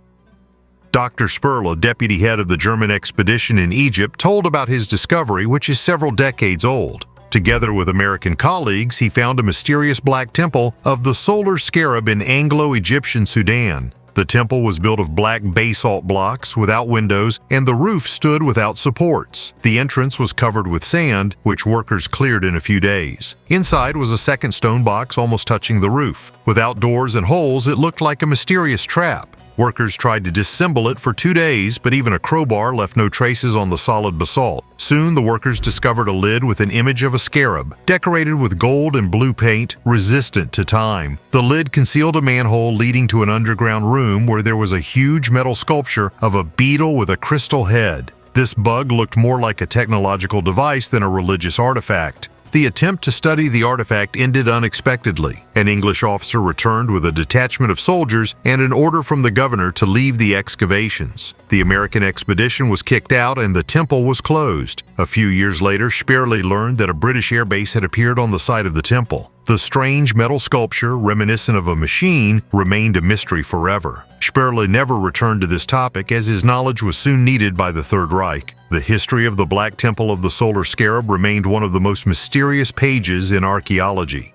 Dr. Sperle, deputy head of the German expedition in Egypt, told about his discovery, which is several decades old. Together with American colleagues, he found a mysterious black temple of the solar scarab in Anglo-Egyptian Sudan. The temple was built of black basalt blocks without windows, and the roof stood without supports. The entrance was covered with sand, which workers cleared in a few days. Inside was a second stone box almost touching the roof. Without doors and holes, it looked like a mysterious trap. Workers tried to disassemble it for 2 days, but even a crowbar left no traces on the solid basalt. Soon, the workers discovered a lid with an image of a scarab, decorated with gold and blue paint, resistant to time. The lid concealed a manhole leading to an underground room where there was a huge metal sculpture of a beetle with a crystal head. This bug looked more like a technological device than a religious artifact. The attempt to study the artifact ended unexpectedly. An English officer returned with a detachment of soldiers and an order from the governor to leave the excavations. The American expedition was kicked out and the temple was closed. A few years later, Sperle learned that a British airbase had appeared on the site of the temple. The strange metal sculpture, reminiscent of a machine, remained a mystery forever. Sperle never returned to this topic as his knowledge was soon needed by the Third Reich. The history of the Black Temple of the Solar Scarab remained one of the most mysterious pages in archaeology.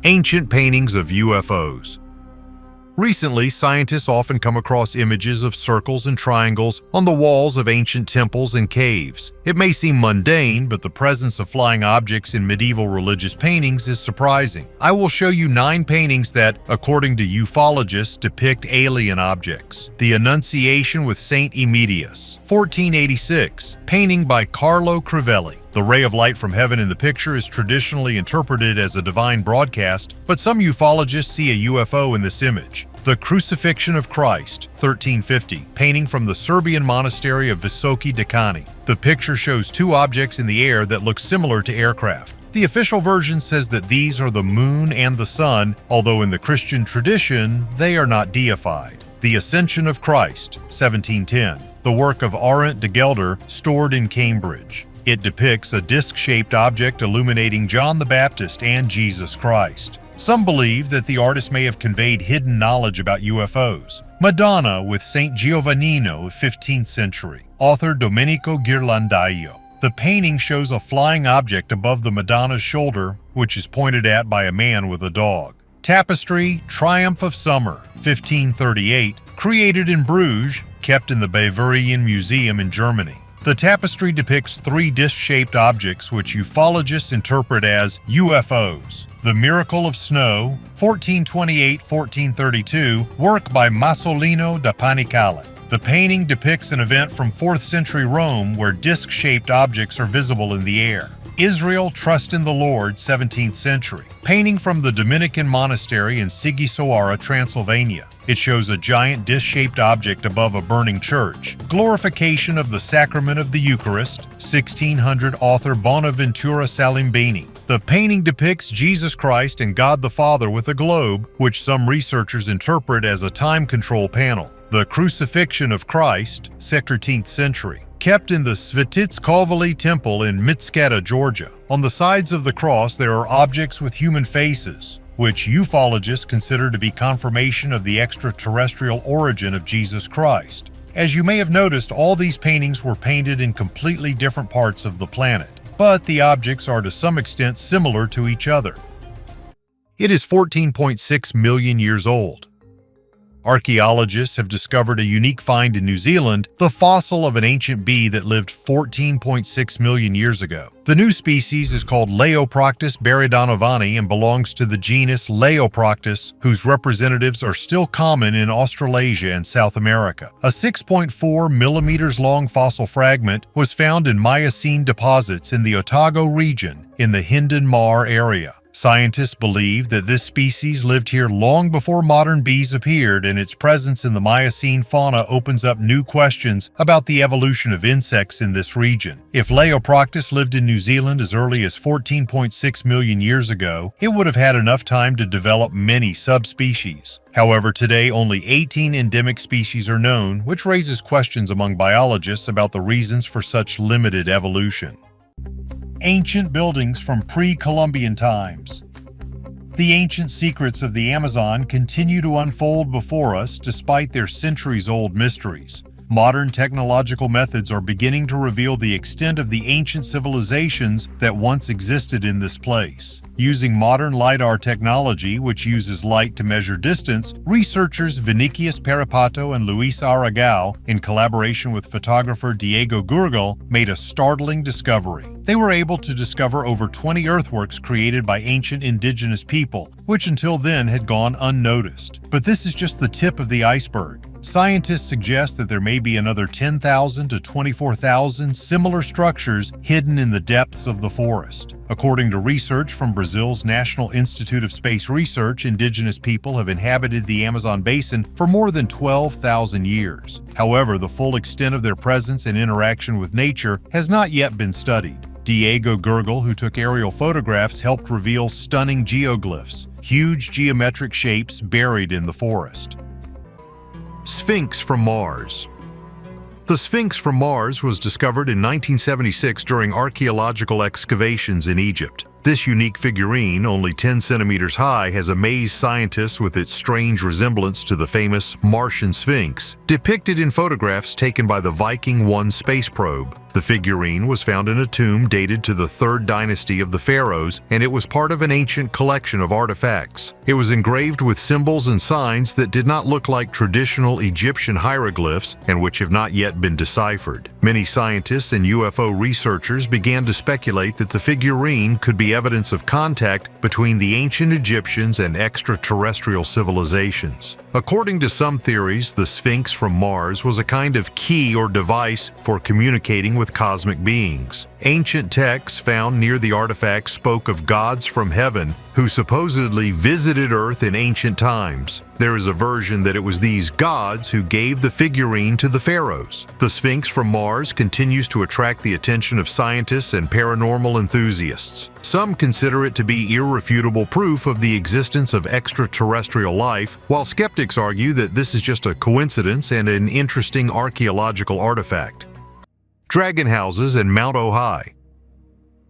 Ancient paintings of UFOs. Recently, scientists often come across images of circles and triangles on the walls of ancient temples and caves. It may seem mundane, but the presence of flying objects in medieval religious paintings is surprising. I will show you 9 paintings that, according to ufologists, depict alien objects. The Annunciation with Saint Emetius, 1486, painting by Carlo Crivelli. The ray of light from heaven in the picture is traditionally interpreted as a divine broadcast, but some ufologists see a UFO in this image. The Crucifixion of Christ, 1350, painting from the Serbian monastery of Visoki Dekani. The picture shows 2 objects in the air that look similar to aircraft. The official version says that these are the moon and the sun, although in the Christian tradition, they are not deified. The Ascension of Christ, 1710. the work of Arent de Gelder, stored in Cambridge. It depicts a disc-shaped object illuminating John the Baptist and Jesus Christ. Some believe that the artist may have conveyed hidden knowledge about UFOs. Madonna with Saint Giovannino of 15th century, author Domenico Ghirlandaio. The painting shows a flying object above the Madonna's shoulder, which is pointed at by a man with a dog. Tapestry, Triumph of Summer, 1538, created in Bruges, kept in the Bavarian Museum in Germany. The tapestry depicts three disc-shaped objects which ufologists interpret as UFOs. The Miracle of Snow, 1428-1432, work by Masolino da Panicale. The painting depicts an event from 4th century Rome where disc-shaped objects are visible in the air. Israel, Trust in the Lord, 17th century. Painting from the Dominican monastery in Sighisoara, Transylvania. It shows a giant disc-shaped object above a burning church. Glorification of the Sacrament of the Eucharist, 1600, author Bonaventura Salimbeni. The painting depicts Jesus Christ and God the Father with a globe, which some researchers interpret as a time control panel. The Crucifixion of Christ, 16th century. Kept in the Svetitskhovely Temple in Mitskata, Georgia. On the sides of the cross there are objects with human faces, which ufologists consider to be confirmation of the extraterrestrial origin of Jesus Christ. As you may have noticed, all these paintings were painted in completely different parts of the planet, but the objects are to some extent similar to each other. It is 14.6 million years old. Archaeologists have discovered a unique find in New Zealand, the fossil of an ancient bee that lived 14.6 million years ago. The new species is called Laeoproctus beridonovani and belongs to the genus Laeoproctus, whose representatives are still common in Australasia and South America. A 6.4 millimeters long fossil fragment was found in Miocene deposits in the Otago region in the Hindon Mar area. Scientists believe that this species lived here long before modern bees appeared, and its presence in the Miocene fauna opens up new questions about the evolution of insects in this region. If Laeoproctus lived in New Zealand as early as 14.6 million years ago, it would have had enough time to develop many subspecies. However, today only 18 endemic species are known, which raises questions among biologists about the reasons for such limited evolution. Ancient buildings from pre-Columbian times. The ancient secrets of the Amazon continue to unfold before us despite their centuries-old mysteries. Modern technological methods are beginning to reveal the extent of the ancient civilizations that once existed in this place. Using modern LiDAR technology, which uses light to measure distance, researchers Vinicius Peripato and Luis Aragao, in collaboration with photographer Diego Gurgel, made a startling discovery. They were able to discover over 20 earthworks created by ancient indigenous people, which until then had gone unnoticed. But this is just the tip of the iceberg. Scientists suggest that there may be another 10,000 to 24,000 similar structures hidden in the depths of the forest. According to research from Brazil's National Institute of Space Research, indigenous people have inhabited the Amazon basin for more than 12,000 years. However, the full extent of their presence and interaction with nature has not yet been studied. Diego Gurgel, who took aerial photographs, helped reveal stunning geoglyphs, huge geometric shapes buried in the forest. Sphinx from Mars. The Sphinx from Mars was discovered in 1976 during archaeological excavations in Egypt. This unique figurine, only 10 centimeters high, has amazed scientists with its strange resemblance to the famous Martian Sphinx, depicted in photographs taken by the Viking 1 space probe. The figurine was found in a tomb dated to the 3rd dynasty of the pharaohs, and it was part of an ancient collection of artifacts. It was engraved with symbols and signs that did not look like traditional Egyptian hieroglyphs and which have not yet been deciphered. Many scientists and UFO researchers began to speculate that the figurine could be evidence of contact between the ancient Egyptians and extraterrestrial civilizations. According to some theories, the Sphinx from Mars was a kind of key or device for communicating with cosmic beings. Ancient texts found near the artifact spoke of gods from heaven who supposedly visited Earth in ancient times. There is a version that it was these gods who gave the figurine to the pharaohs. The Sphinx from Mars continues to attract the attention of scientists and paranormal enthusiasts. Some consider it to be irrefutable proof of the existence of extraterrestrial life, while skeptics argue that this is just a coincidence and an interesting archaeological artifact. Dragon houses and Mount Ohhigh.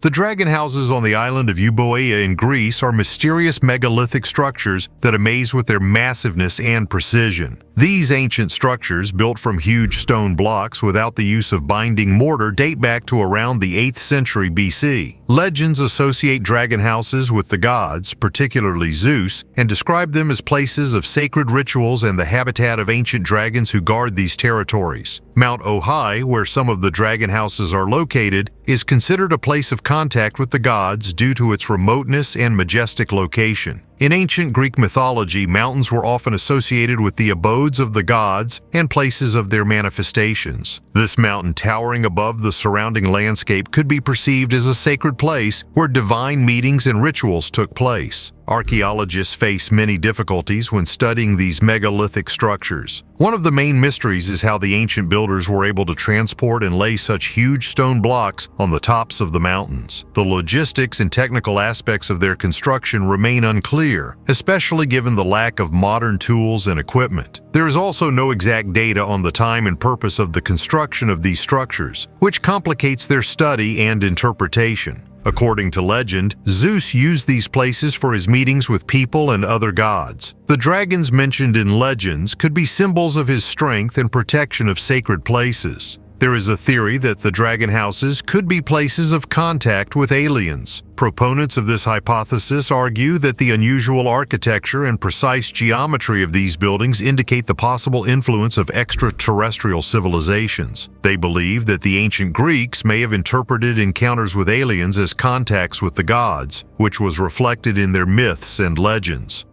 The dragon houses on the island of Euboea in Greece are mysterious megalithic structures that amaze with their massiveness and precision. These ancient structures, built from huge stone blocks without the use of binding mortar, date back to around the 8th century BC. Legends associate dragon houses with the gods, particularly Zeus, and describe them as places of sacred rituals and the habitat of ancient dragons who guard these territories. Mount Ohhigh, where some of the dragon houses are located, is considered a place of contact with the gods due to its remoteness and majestic location. In ancient Greek mythology, mountains were often associated with the abodes of the gods and places of their manifestations. This mountain, towering above the surrounding landscape, could be perceived as a sacred place where divine meetings and rituals took place. Archaeologists face many difficulties when studying these megalithic structures. One of the main mysteries is how the ancient builders were able to transport and lay such huge stone blocks on the tops of the mountains. The logistics and technical aspects of their construction remain unclear, especially given the lack of modern tools and equipment. There is also no exact data on the time and purpose of the construction of these structures, which complicates their study and interpretation. According to legend, Zeus used these places for his meetings with people and other gods. The dragons mentioned in legends could be symbols of his strength and protection of sacred places. There is a theory that the dragon houses could be places of contact with aliens. Proponents of this hypothesis argue that the unusual architecture and precise geometry of these buildings indicate the possible influence of extraterrestrial civilizations. They believe that the ancient Greeks may have interpreted encounters with aliens as contacts with the gods, which was reflected in their myths and legends.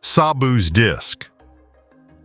Sabus Disc.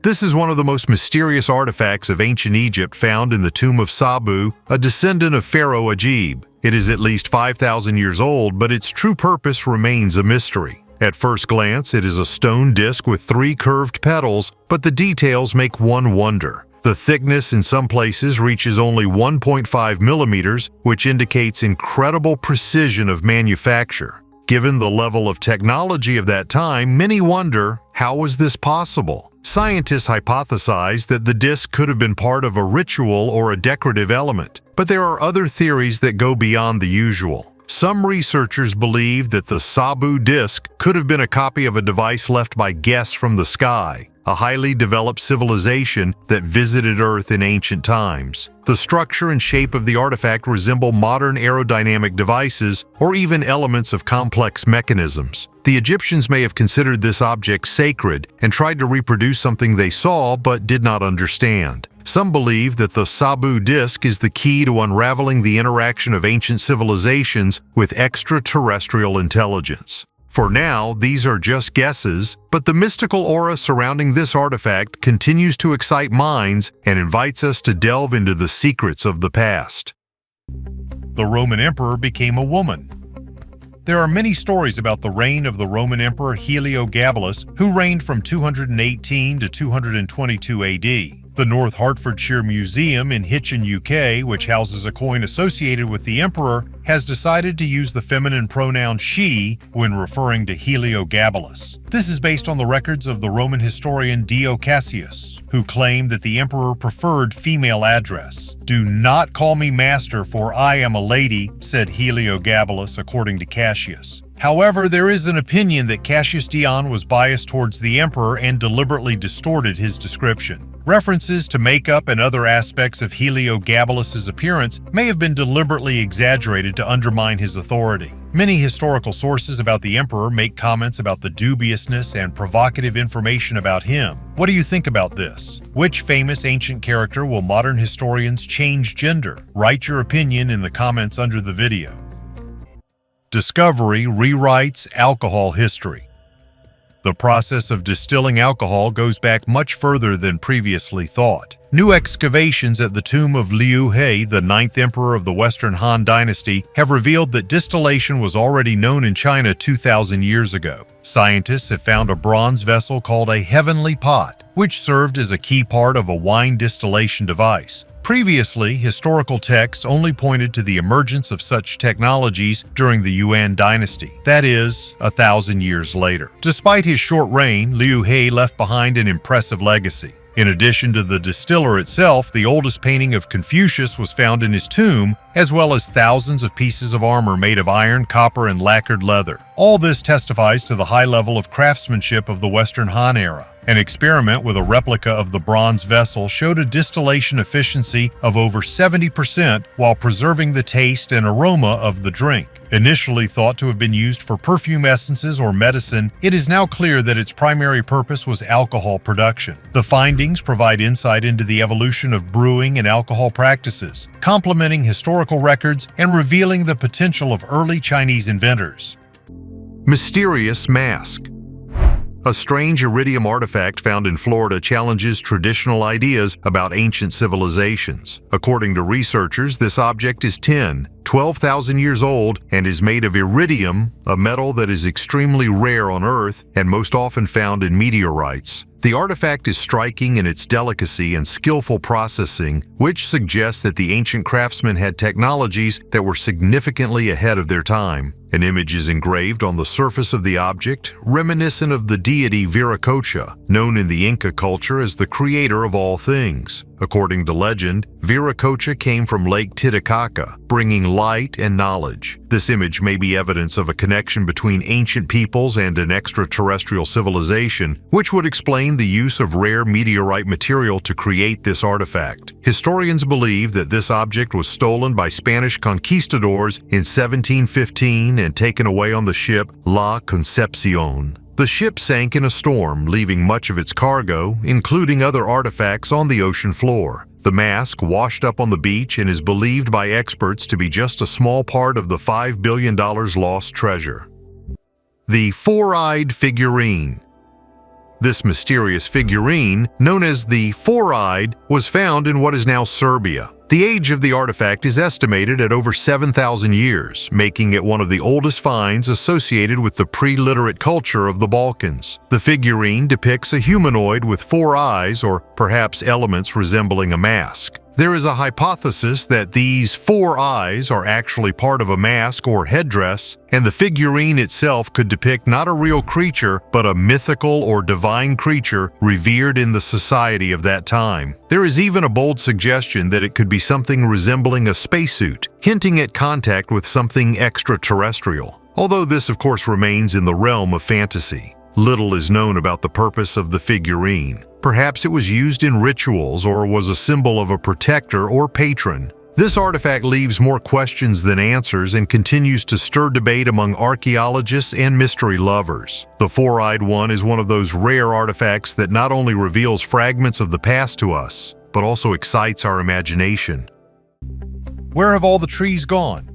This is one of the most mysterious artifacts of ancient Egypt found in the tomb of Sabu, a descendant of Pharaoh Ajib. It is at least 5,000 years old, but its true purpose remains a mystery. At first glance, it is a stone disc with 3 curved petals, but the details make one wonder. The thickness in some places reaches only 1.5 millimeters, which indicates incredible precision of manufacture. Given the level of technology of that time, many wonder, how was this possible? Scientists hypothesize that the disc could have been part of a ritual or a decorative element, but there are other theories that go beyond the usual. Some researchers believe that the Sabu disc could have been a copy of a device left by guests from the sky, a highly developed civilization that visited Earth in ancient times. The structure and shape of the artifact resemble modern aerodynamic devices or even elements of complex mechanisms. The Egyptians may have considered this object sacred and tried to reproduce something they saw but did not understand. Some believe that the Sabu disc is the key to unraveling the interaction of ancient civilizations with extraterrestrial intelligence. For now, these are just guesses, but the mystical aura surrounding this artifact continues to excite minds and invites us to delve into the secrets of the past. The Roman Emperor became a woman. There are many stories about the reign of the Roman Emperor Heliogabalus, who reigned from 218 to 222 AD. The North Hertfordshire Museum in Hitchin, UK, which houses a coin associated with the emperor, has decided to use the feminine pronoun she when referring to Heliogabalus. This is based on the records of the Roman historian Dio Cassius, who claimed that the emperor preferred female address. "Do not call me master, for I am a lady," said Heliogabalus, according to Cassius. However, there is an opinion that Cassius Dion was biased towards the emperor and deliberately distorted his description. References to makeup and other aspects of Heliogabalus's appearance may have been deliberately exaggerated to undermine his authority. Many historical sources about the emperor make comments about the dubiousness and provocative information about him. What do you think about this? Which famous ancient character will modern historians change gender? Write your opinion in the comments under the video. Discovery rewrites alcohol history. The process of distilling alcohol goes back much further than previously thought. New excavations at the tomb of Liu He, the 9th emperor of the Western Han Dynasty, have revealed that distillation was already known in China 2,000 years ago. Scientists have found a bronze vessel called a heavenly pot, which served as a key part of a wine distillation device. Previously, historical texts only pointed to the emergence of such technologies during the Yuan dynasty, that is, 1,000 years later. Despite his short reign, Liu He left behind an impressive legacy. In addition to the distiller itself, the oldest painting of Confucius was found in his tomb, as well as thousands of pieces of armor made of iron, copper, and lacquered leather. All this testifies to the high level of craftsmanship of the Western Han era. An experiment with a replica of the bronze vessel showed a distillation efficiency of over 70% while preserving the taste and aroma of the drink. Initially thought to have been used for perfume essences or medicine, it is now clear that its primary purpose was alcohol production. The findings provide insight into the evolution of brewing and alcohol practices, complementing historical records and revealing the potential of early Chinese inventors. Mysterious mask. A strange iridium artifact found in Florida challenges traditional ideas about ancient civilizations. According to researchers, this object is 12,000 years old and is made of iridium, a metal that is extremely rare on Earth and most often found in meteorites. The artifact is striking in its delicacy and skillful processing, which suggests that the ancient craftsmen had technologies that were significantly ahead of their time. An image is engraved on the surface of the object, reminiscent of the deity Viracocha, known in the Inca culture as the creator of all things. According to legend, Viracocha came from Lake Titicaca, bringing light and knowledge. This image may be evidence of a connection between ancient peoples and an extraterrestrial civilization, which would explain the use of rare meteorite material to create this artifact. Historians believe that this object was stolen by Spanish conquistadors in 1715 and taken away on the ship La Concepcion. The ship sank in a storm, leaving much of its cargo, including other artifacts, on the ocean floor. The mask washed up on the beach and is believed by experts to be just a small part of the $5 billion lost treasure. The Four-Eyed Figurine. This mysterious figurine, known as the Four-Eyed, was found in what is now Serbia. The age of the artifact is estimated at over 7,000 years, making it one of the oldest finds associated with the pre-literate culture of the Balkans. The figurine depicts a humanoid with 4 eyes, or perhaps elements resembling a mask. There is a hypothesis that these 4 eyes are actually part of a mask or headdress, and the figurine itself could depict not a real creature, but a mythical or divine creature revered in the society of that time. There is even a bold suggestion that it could be something resembling a spacesuit, hinting at contact with something extraterrestrial. Although this, of course, remains in the realm of fantasy. Little is known about the purpose of the figurine. Perhaps it was used in rituals or was a symbol of a protector or patron. This artifact leaves more questions than answers and continues to stir debate among archaeologists and mystery lovers. The Four-Eyed One is one of those rare artifacts that not only reveals fragments of the past to us, but also excites our imagination. Where have all the trees gone?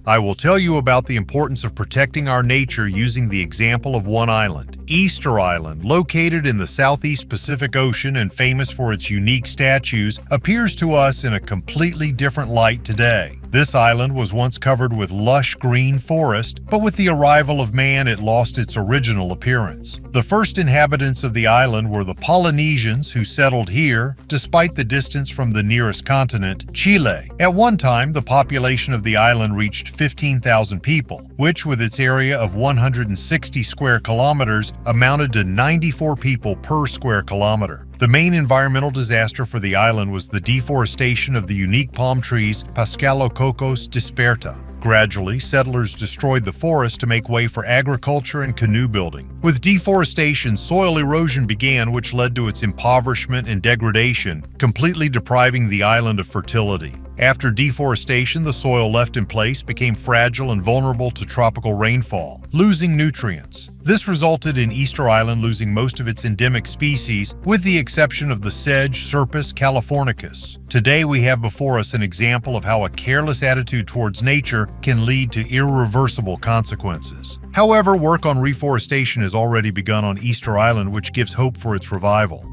I will tell you about the importance of protecting our nature using the example of one island. Easter Island, located in the Southeast Pacific Ocean and famous for its unique statues, appears to us in a completely different light today. This island was once covered with lush green forest, but with the arrival of man it lost its original appearance. The first inhabitants of the island were the Polynesians who settled here, despite the distance from the nearest continent, Chile. At one time, the population of the island reached 15,000 people, which with its area of 160 square kilometers amounted to 94 people per square kilometer. The main environmental disaster for the island was the deforestation of the unique palm trees Pascalococos disperta. Gradually, settlers destroyed the forest to make way for agriculture and canoe building. With deforestation, soil erosion began, which led to its impoverishment and degradation, completely depriving the island of fertility. After deforestation, the soil left in place became fragile and vulnerable to tropical rainfall, losing nutrients. This resulted in Easter Island losing most of its endemic species, with the exception of the sedge Serpis californicus. Today we have before us an example of how a careless attitude towards nature can lead to irreversible consequences. However, work on reforestation has already begun on Easter Island, which gives hope for its revival.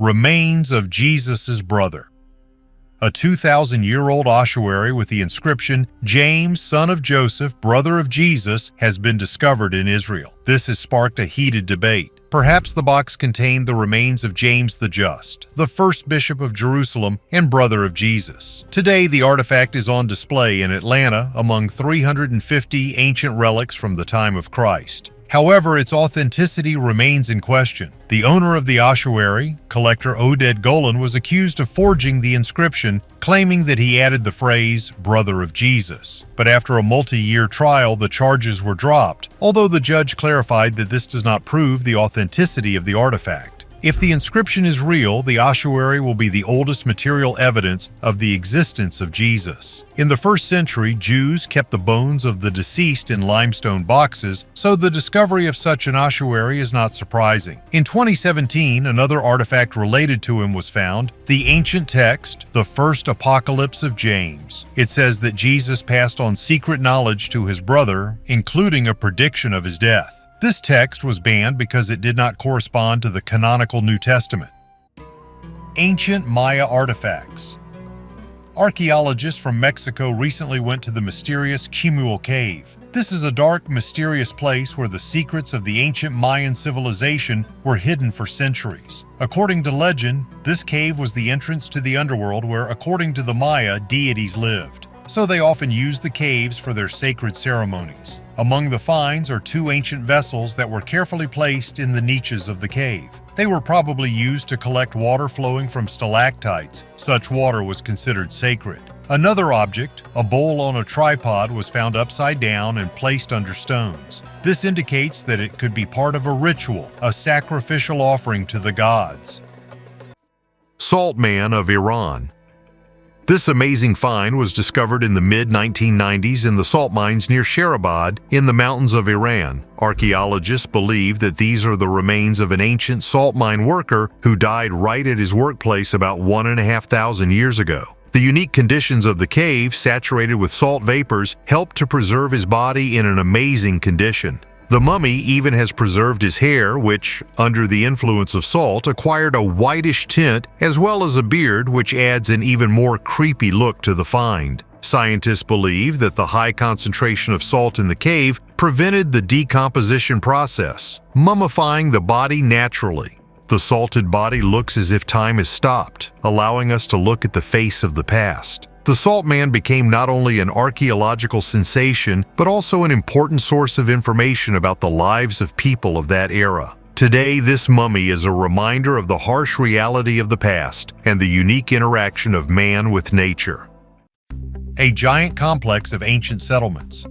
Remains of Jesus' brother. A 2,000-year-old ossuary with the inscription, James, son of Joseph, brother of Jesus, has been discovered in Israel. This has sparked a heated debate. Perhaps the box contained the remains of James the Just, the first bishop of Jerusalem and brother of Jesus. Today, the artifact is on display in Atlanta among 350 ancient relics from the time of Christ. However, its authenticity remains in question. The owner of the ossuary, collector Oded Golan, was accused of forging the inscription, claiming that he added the phrase, brother of Jesus. But after a multi-year trial, the charges were dropped, although the judge clarified that this does not prove the authenticity of the artifact. If the inscription is real, the ossuary will be the oldest material evidence of the existence of Jesus. In the 1st century, Jews kept the bones of the deceased in limestone boxes, so the discovery of such an ossuary is not surprising. In 2017, another artifact related to him was found, the ancient text, The First Apocalypse of James. It says that Jesus passed on secret knowledge to his brother, including a prediction of his death. This text was banned because it did not correspond to the canonical New Testament. Ancient Maya artifacts. Archaeologists from Mexico recently went to the mysterious Chimuel Cave. This is a dark, mysterious place where the secrets of the ancient Mayan civilization were hidden for centuries. According to legend, this cave was the entrance to the underworld where, according to the Maya, deities lived. So they often used the caves for their sacred ceremonies. Among the finds are 2 ancient vessels that were carefully placed in the niches of the cave. They were probably used to collect water flowing from stalactites. Such water was considered sacred. Another object, a bowl on a tripod, was found upside down and placed under stones. This indicates that it could be part of a ritual, a sacrificial offering to the gods. Salt Man of Iran. This amazing find was discovered in the mid-1990s in the salt mines near Sharabad in the mountains of Iran. Archaeologists believe that these are the remains of an ancient salt mine worker who died right at his workplace about 1,500 years ago. The unique conditions of the cave, saturated with salt vapors, helped to preserve his body in an amazing condition. The mummy even has preserved his hair, which, under the influence of salt, acquired a whitish tint, as well as a beard, which adds an even more creepy look to the find. Scientists believe that the high concentration of salt in the cave prevented the decomposition process, mummifying the body naturally. The salted body looks as if time has stopped, allowing us to look at the face of the past. The Salt Man became not only an archaeological sensation, but also an important source of information about the lives of people of that era. Today, this mummy is a reminder of the harsh reality of the past and the unique interaction of man with nature. A giant complex of ancient settlements.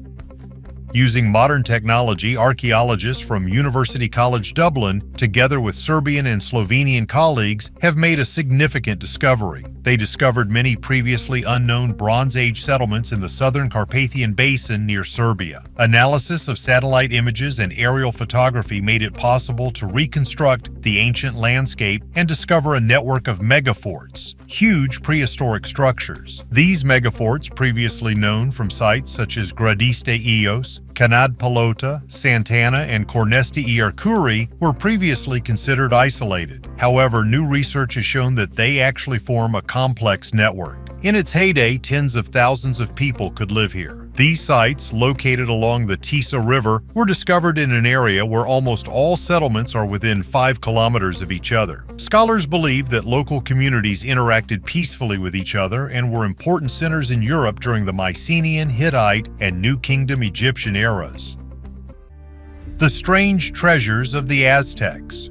Using modern technology, archaeologists from University College Dublin, together with Serbian and Slovenian colleagues, have made a significant discovery. They discovered many previously unknown Bronze Age settlements in the southern Carpathian Basin near Serbia. Analysis of satellite images and aerial photography made it possible to reconstruct the ancient landscape and discover a network of megaforts, huge prehistoric structures. These megaforts, previously known from sites such as Gradiste Ios, Canad Palota, Santana, and Cornesti Iarkuri, were previously considered isolated. However, new research has shown that they actually form a complex network. In its heyday, tens of thousands of people could live here. These sites, located along the Tisa River, were discovered in an area where almost all settlements are within 5 kilometers of each other. Scholars believe that local communities interacted peacefully with each other and were important centers in Europe during the Mycenaean, Hittite, and New Kingdom Egyptian eras. The strange treasures of the Aztecs.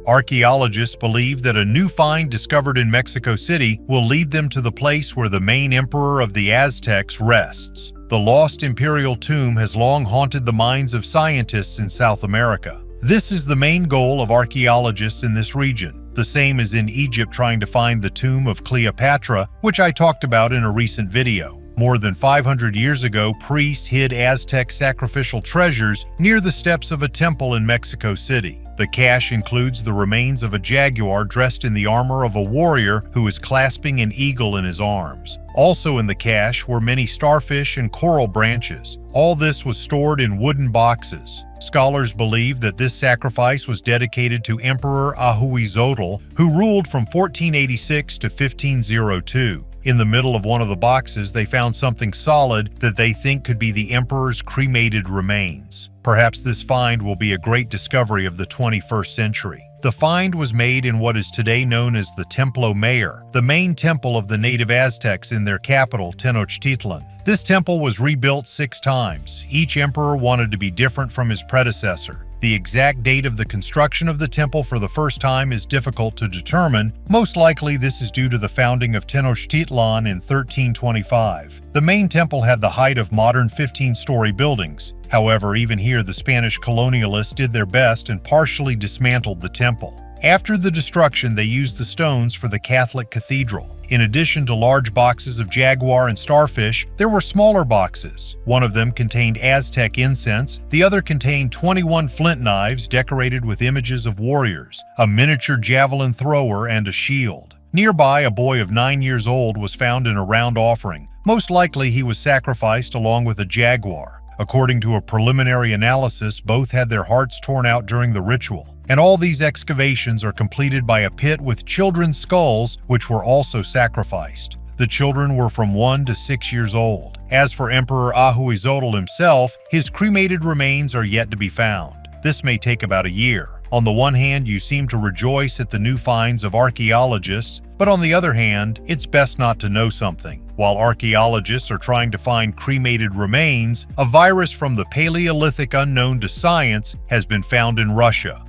Archaeologists believe that a new find discovered in Mexico City will lead them to the place where the main emperor of the Aztecs rests. The lost imperial tomb has long haunted the minds of scientists in South America. This is the main goal of archaeologists in this region, the same as in Egypt trying to find the tomb of Cleopatra, which I talked about in a recent video. More than 500 years ago, priests hid Aztec sacrificial treasures near the steps of a temple in Mexico City. The cache includes the remains of a jaguar dressed in the armor of a warrior who is clasping an eagle in his arms. Also in the cache were many starfish and coral branches. All this was stored in wooden boxes. Scholars believe that this sacrifice was dedicated to Emperor Ohhigh, who ruled from 1486 to 1502. In the middle of one of the boxes, they found something solid that they think could be the emperor's cremated remains. Perhaps this find will be a great discovery of the 21st century. The find was made in what is today known as the Templo Mayor, the main temple of the native Aztecs in their capital, Tenochtitlan. This temple was rebuilt 6 times. Each emperor wanted to be different from his predecessor. The exact date of the construction of the temple for the first time is difficult to determine. Most likely this is due to the founding of Tenochtitlan in 1325. The main temple had the height of modern 15-story buildings. However, even here the Spanish colonialists did their best and partially dismantled the temple. After the destruction, they used the stones for the Catholic cathedral. In addition to large boxes of jaguar and starfish, there were smaller boxes. One of them contained Aztec incense, the other contained 21 flint knives decorated with images of warriors, a miniature javelin thrower, and a shield. Nearby, a boy of 9 years old was found in a round offering. Most likely he was sacrificed along with a jaguar. According to a preliminary analysis, both had their hearts torn out during the ritual. And all these excavations are completed by a pit with children's skulls, which were also sacrificed. The children were from 1 to 6 years old. As for Emperor Ohhigh himself, his cremated remains are yet to be found. This may take about a year. On the one hand, you seem to rejoice at the new finds of archaeologists, but on the other hand, it's best not to know something. While archaeologists are trying to find cremated remains, a virus from the Paleolithic unknown to science has been found in Russia.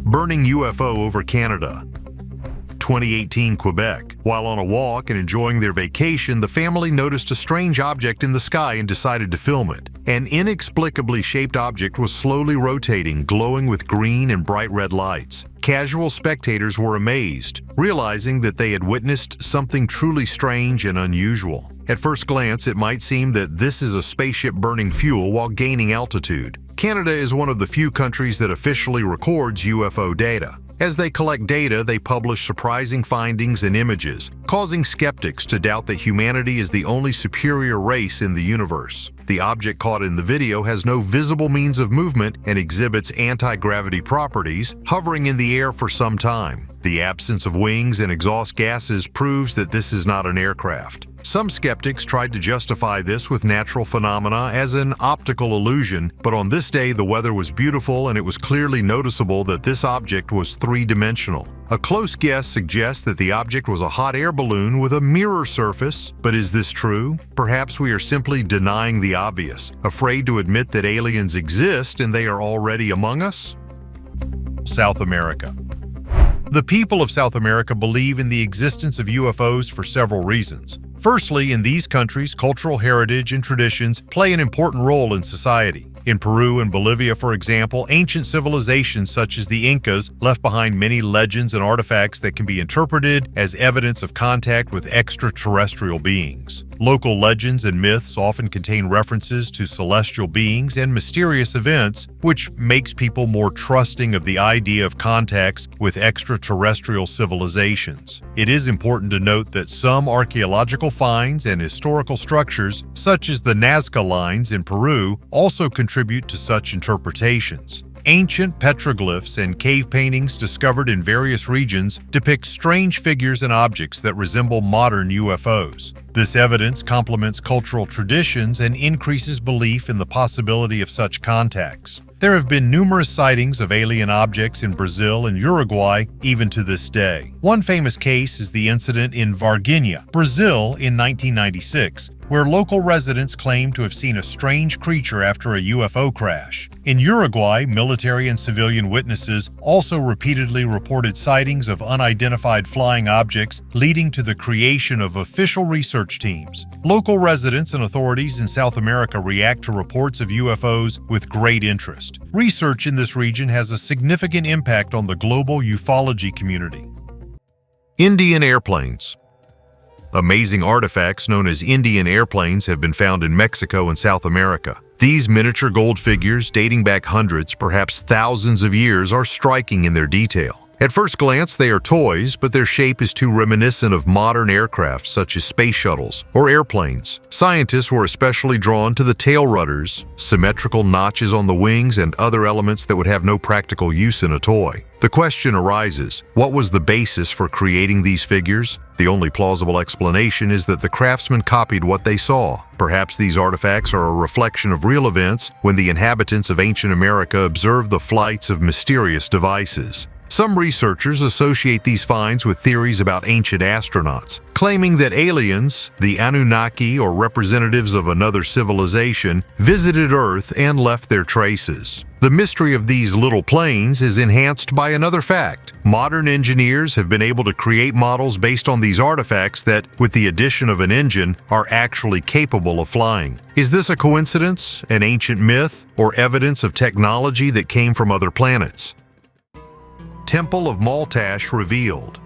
Burning UFO over Canada. 2018 Quebec. While on a walk and enjoying their vacation, the family noticed a strange object in the sky and decided to film it. An inexplicably shaped object was slowly rotating, glowing with green and bright red lights. Casual spectators were amazed, realizing that they had witnessed something truly strange and unusual. At first glance, it might seem that this is a spaceship burning fuel while gaining altitude. Canada is one of the few countries that officially records UFO data. As they collect data, they publish surprising findings and images, causing skeptics to doubt that humanity is the only superior race in the universe. The object caught in the video has no visible means of movement and exhibits anti-gravity properties, hovering in the air for some time. The absence of wings and exhaust gases proves that this is not an aircraft. Some skeptics tried to justify this with natural phenomena as an optical illusion, but on this day the weather was beautiful and it was clearly noticeable that this object was three-dimensional. A close guess suggests that the object was a hot air balloon with a mirror surface, but is this true? Perhaps we are simply denying the obvious, afraid to admit that aliens exist and they are already among us? South America. The people of South America believe in the existence of UFOs for several reasons. Firstly, in these countries, cultural heritage and traditions play an important role in society. In Peru and Bolivia, for example, ancient civilizations such as the Incas left behind many legends and artifacts that can be interpreted as evidence of contact with extraterrestrial beings. Local legends and myths often contain references to celestial beings and mysterious events, which makes people more trusting of the idea of contacts with extraterrestrial civilizations. It is important to note that some archaeological finds and historical structures, such as the Nazca lines in Peru, also contribute to such interpretations. Ancient petroglyphs and cave paintings discovered in various regions depict strange figures and objects that resemble modern UFOs. This evidence complements cultural traditions and increases belief in the possibility of such contacts. There have been numerous sightings of alien objects in Brazil and Uruguay even to this day. One famous case is the incident in Varginha, Brazil in 1996, where local residents claim to have seen a strange creature after a UFO crash. In Uruguay, military and civilian witnesses also repeatedly reported sightings of unidentified flying objects, leading to the creation of official research teams. Local residents and authorities in South America react to reports of UFOs with great interest. Research in this region has a significant impact on the global ufology community. Indian airplanes. Amazing artifacts known as Indian airplanes have been found in Mexico and South America. These miniature gold figures, dating back hundreds, perhaps thousands of years, are striking in their detail. At first glance, they are toys, but their shape is too reminiscent of modern aircraft such as space shuttles or airplanes. Scientists were especially drawn to the tail rudders, symmetrical notches on the wings, and other elements that would have no practical use in a toy. The question arises, what was the basis for creating these figures? The only plausible explanation is that the craftsmen copied what they saw. Perhaps these artifacts are a reflection of real events when the inhabitants of ancient America observed the flights of mysterious devices. Some researchers associate these finds with theories about ancient astronauts, claiming that aliens, the Anunnaki or representatives of another civilization, visited Earth and left their traces. The mystery of these little planes is enhanced by another fact. Modern engineers have been able to create models based on these artifacts that, with the addition of an engine, are actually capable of flying. Is this a coincidence, an ancient myth, or evidence of technology that came from other planets? Temple of Maltash revealed.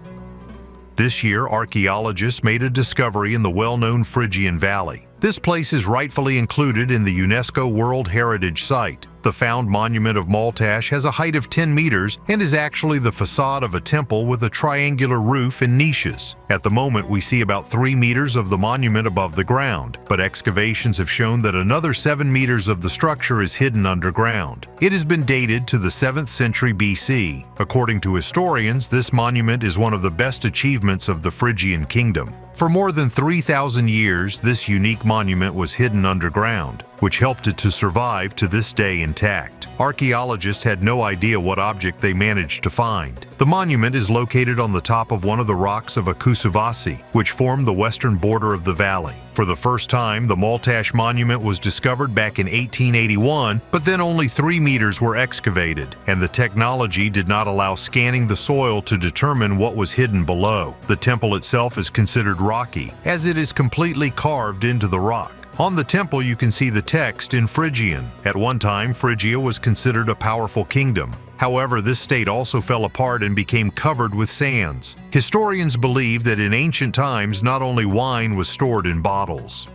This year, archaeologists made a discovery in the well-known Phrygian Valley. This place is rightfully included in the UNESCO World Heritage Site. The found monument of Maltash has a height of 10 meters and is actually the facade of a temple with a triangular roof and niches. At the moment, we see about 3 meters of the monument above the ground, but excavations have shown that another 7 meters of the structure is hidden underground. It has been dated to the 7th century BC. According to historians, this monument is one of the best achievements of the Phrygian kingdom. For more than 3,000 years, this unique monument was hidden underground, which helped it to survive to this day intact. Archaeologists had no idea what object they managed to find. The monument is located on the top of one of the rocks of Akusavasi, which form the western border of the valley. For the first time, the Maltash monument was discovered back in 1881, but then only 3 meters were excavated, and the technology did not allow scanning the soil to determine what was hidden below. The temple itself is considered rocky, as it is completely carved into the rock. On the temple, you can see the text in Phrygian. At one time, Phrygia was considered a powerful kingdom. However, this state also fell apart and became covered with sands. Historians believe that in ancient times, not only wine was stored in bottles.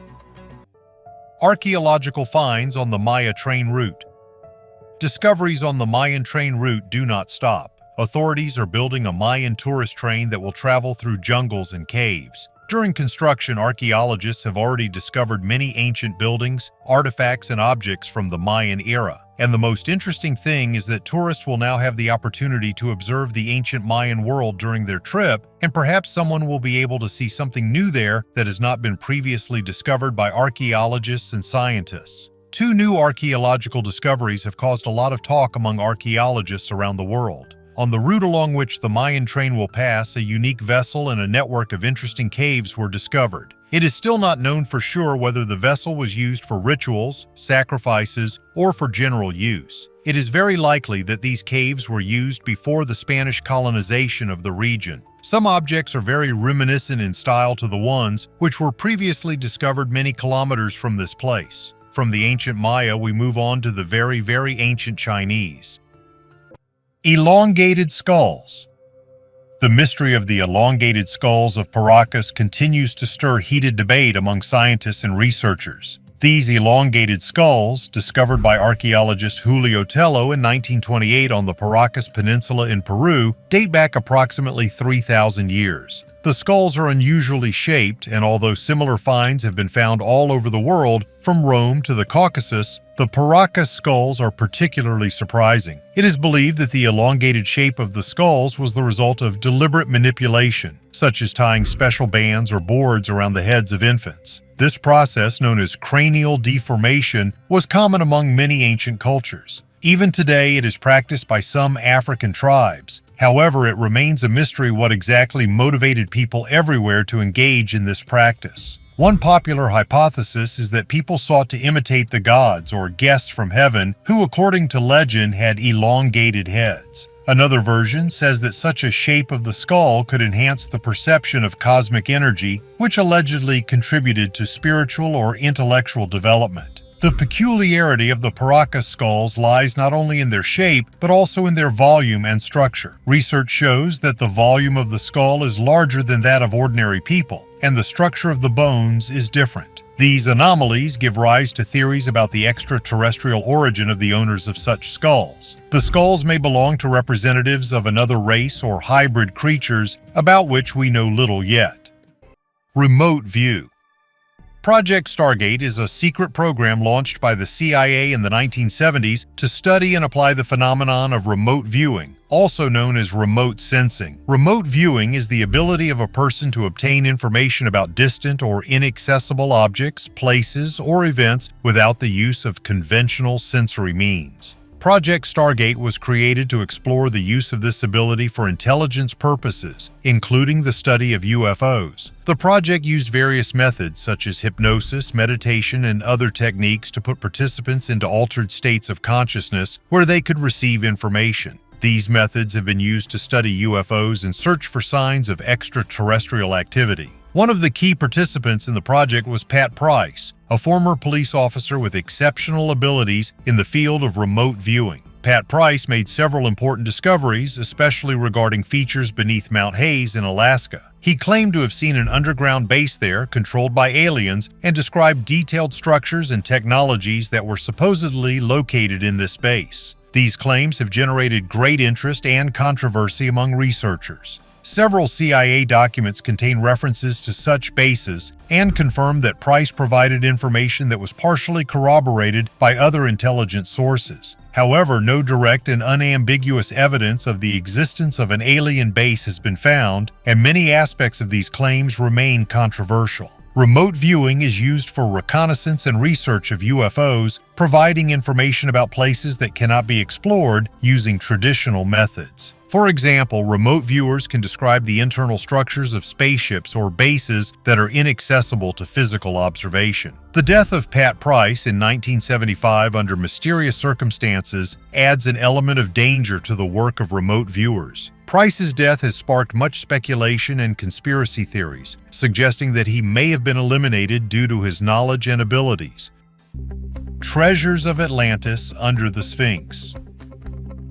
Archaeological finds on the Maya train route. Discoveries on the Mayan train route do not stop. Authorities are building a Mayan tourist train that will travel through jungles and caves. During construction, archaeologists have already discovered many ancient buildings, artifacts, and objects from the Mayan era. And the most interesting thing is that tourists will now have the opportunity to observe the ancient Mayan world during their trip, and perhaps someone will be able to see something new there that has not been previously discovered by archaeologists and scientists. 2 new archaeological discoveries have caused a lot of talk among archaeologists around the world. On the route along which the Mayan train will pass, a unique vessel and a network of interesting caves were discovered. It is still not known for sure whether the vessel was used for rituals, sacrifices, or for general use. It is very likely that these caves were used before the Spanish colonization of the region. Some objects are very reminiscent in style to the ones which were previously discovered many kilometers from this place. From the ancient Maya, we move on to the very ancient Chinese. Elongated skulls. The mystery of the elongated skulls of Paracas continues to stir heated debate among scientists and researchers. These elongated skulls, discovered by archaeologist Julio Tello in 1928 on the Paracas Peninsula in Peru, date back approximately 3,000 years. The skulls are unusually shaped, and although similar finds have been found all over the world, from Rome to the Caucasus, the Paracas skulls are particularly surprising. It is believed that the elongated shape of the skulls was the result of deliberate manipulation, such as tying special bands or boards around the heads of infants. This process, known as cranial deformation, was common among many ancient cultures. Even today, it is practiced by some African tribes. However, it remains a mystery what exactly motivated people everywhere to engage in this practice. One popular hypothesis is that people sought to imitate the gods or guests from heaven who, according to legend, had elongated heads. Another version says that such a shape of the skull could enhance the perception of cosmic energy, which allegedly contributed to spiritual or intellectual development. The peculiarity of the Paracas skulls lies not only in their shape, but also in their volume and structure. Research shows that the volume of the skull is larger than that of ordinary people, and the structure of the bones is different. These anomalies give rise to theories about the extraterrestrial origin of the owners of such skulls. The skulls may belong to representatives of another race or hybrid creatures about which we know little yet. Remote view. Project Stargate is a secret program launched by the CIA in the 1970s to study and apply the phenomenon of remote viewing, also known as remote sensing. Remote viewing is the ability of a person to obtain information about distant or inaccessible objects, places, or events without the use of conventional sensory means. Project Stargate was created to explore the use of this ability for intelligence purposes, including the study of UFOs. The project used various methods such as hypnosis, meditation, and other techniques to put participants into altered states of consciousness where they could receive information. These methods have been used to study UFOs and search for signs of extraterrestrial activity. One of the key participants in the project was Pat Price, a former police officer with exceptional abilities in the field of remote viewing. Pat Price made several important discoveries, especially regarding features beneath Mount Hayes in Alaska. He claimed to have seen an underground base there controlled by aliens and described detailed structures and technologies that were supposedly located in this base. These claims have generated great interest and controversy among researchers. Several CIA documents contain references to such bases and confirm that Price provided information that was partially corroborated by other intelligence sources. However, no direct and unambiguous evidence of the existence of an alien base has been found, and many aspects of these claims remain controversial. Remote viewing is used for reconnaissance and research of UFOs, providing information about places that cannot be explored using traditional methods. For example, remote viewers can describe the internal structures of spaceships or bases that are inaccessible to physical observation. The death of Pat Price in 1975 under mysterious circumstances adds an element of danger to the work of remote viewers. Price's death has sparked much speculation and conspiracy theories, suggesting that he may have been eliminated due to his knowledge and abilities. Treasures of Atlantis under the Sphinx.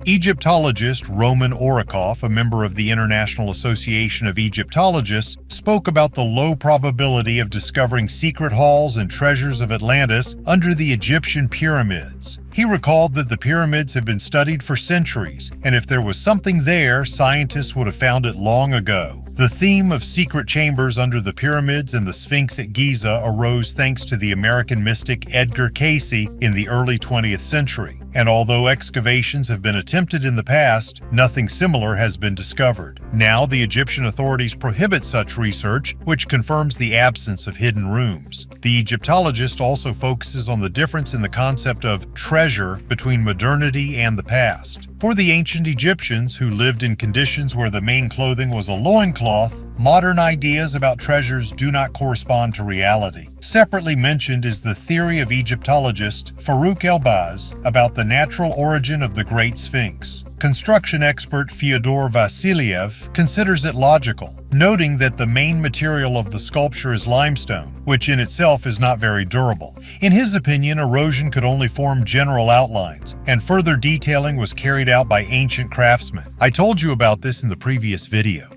Egyptologist Roman Orikoff, a member of the International Association of Egyptologists, spoke about the low probability of discovering secret halls and treasures of Atlantis under the Egyptian pyramids. He recalled that the pyramids have been studied for centuries, and if there was something there, scientists would have found it long ago. The theme of secret chambers under the pyramids and the Sphinx at Giza arose thanks to the American mystic Edgar Cayce in the early 20th century. And although excavations have been attempted in the past, nothing similar has been discovered. Now, the Egyptian authorities prohibit such research, which confirms the absence of hidden rooms. The Egyptologist also focuses on the difference in the concept of treasure between modernity and the past. For the ancient Egyptians, who lived in conditions where the main clothing was a loincloth, modern ideas about treasures do not correspond to reality. Separately mentioned is the theory of Egyptologist Farouk Elbaz about the natural origin of the Great Sphinx. Construction expert Fyodor Vasiliev considers it logical, noting that the main material of the sculpture is limestone, which in itself is not very durable. In his opinion, erosion could only form general outlines, and further detailing was carried out by ancient craftsmen. I told you about this in the previous video.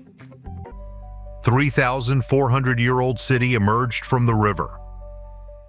3,400-year-old city emerged from the river.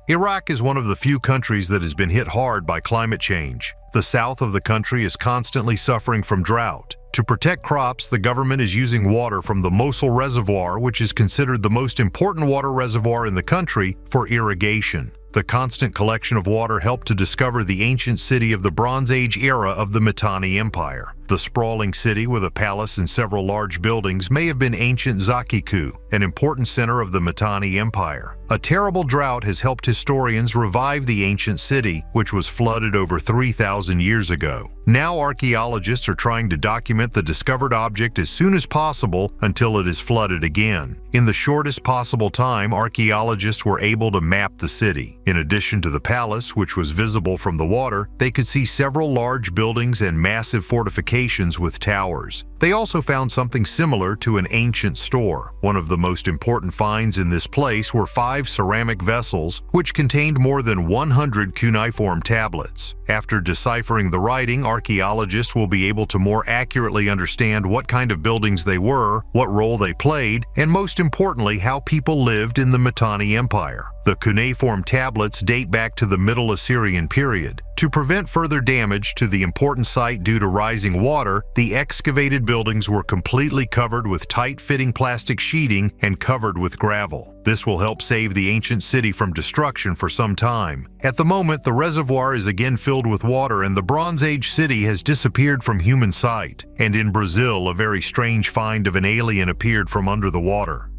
Iraq is one of the few countries that has been hit hard by climate change. The south of the country is constantly suffering from drought. To protect crops, the government is using water from the Mosul Reservoir, which is considered the most important water reservoir in the country, for irrigation. The constant collection of water helped to discover the ancient city of the Bronze Age era of the Mitanni Empire. The sprawling city with a palace and several large buildings may have been ancient Zakiku, an important center of the Mitanni Empire. A terrible drought has helped historians revive the ancient city, which was flooded over 3,000 years ago. Now archaeologists are trying to document the discovered object as soon as possible until it is flooded again. In the shortest possible time, archaeologists were able to map the city. In addition to the palace, which was visible from the water, they could see several large buildings and massive fortifications with towers. They also found something similar to an ancient store. One of the most important finds in this place were 5 ceramic vessels, which contained more than 100 cuneiform tablets. After deciphering the writing, archaeologists will be able to more accurately understand what kind of buildings they were, what role they played, and most importantly, how people lived in the Mitanni Empire. The cuneiform tablets date back to the Middle Assyrian period. To prevent further damage to the important site due to rising water, the excavated buildings were completely covered with tight-fitting plastic sheeting and covered with gravel. This will help save the ancient city from destruction for some time. At the moment, the reservoir is again filled with water and the Bronze Age city has disappeared from human sight. And in Brazil, a very strange find of an alien appeared from under the water.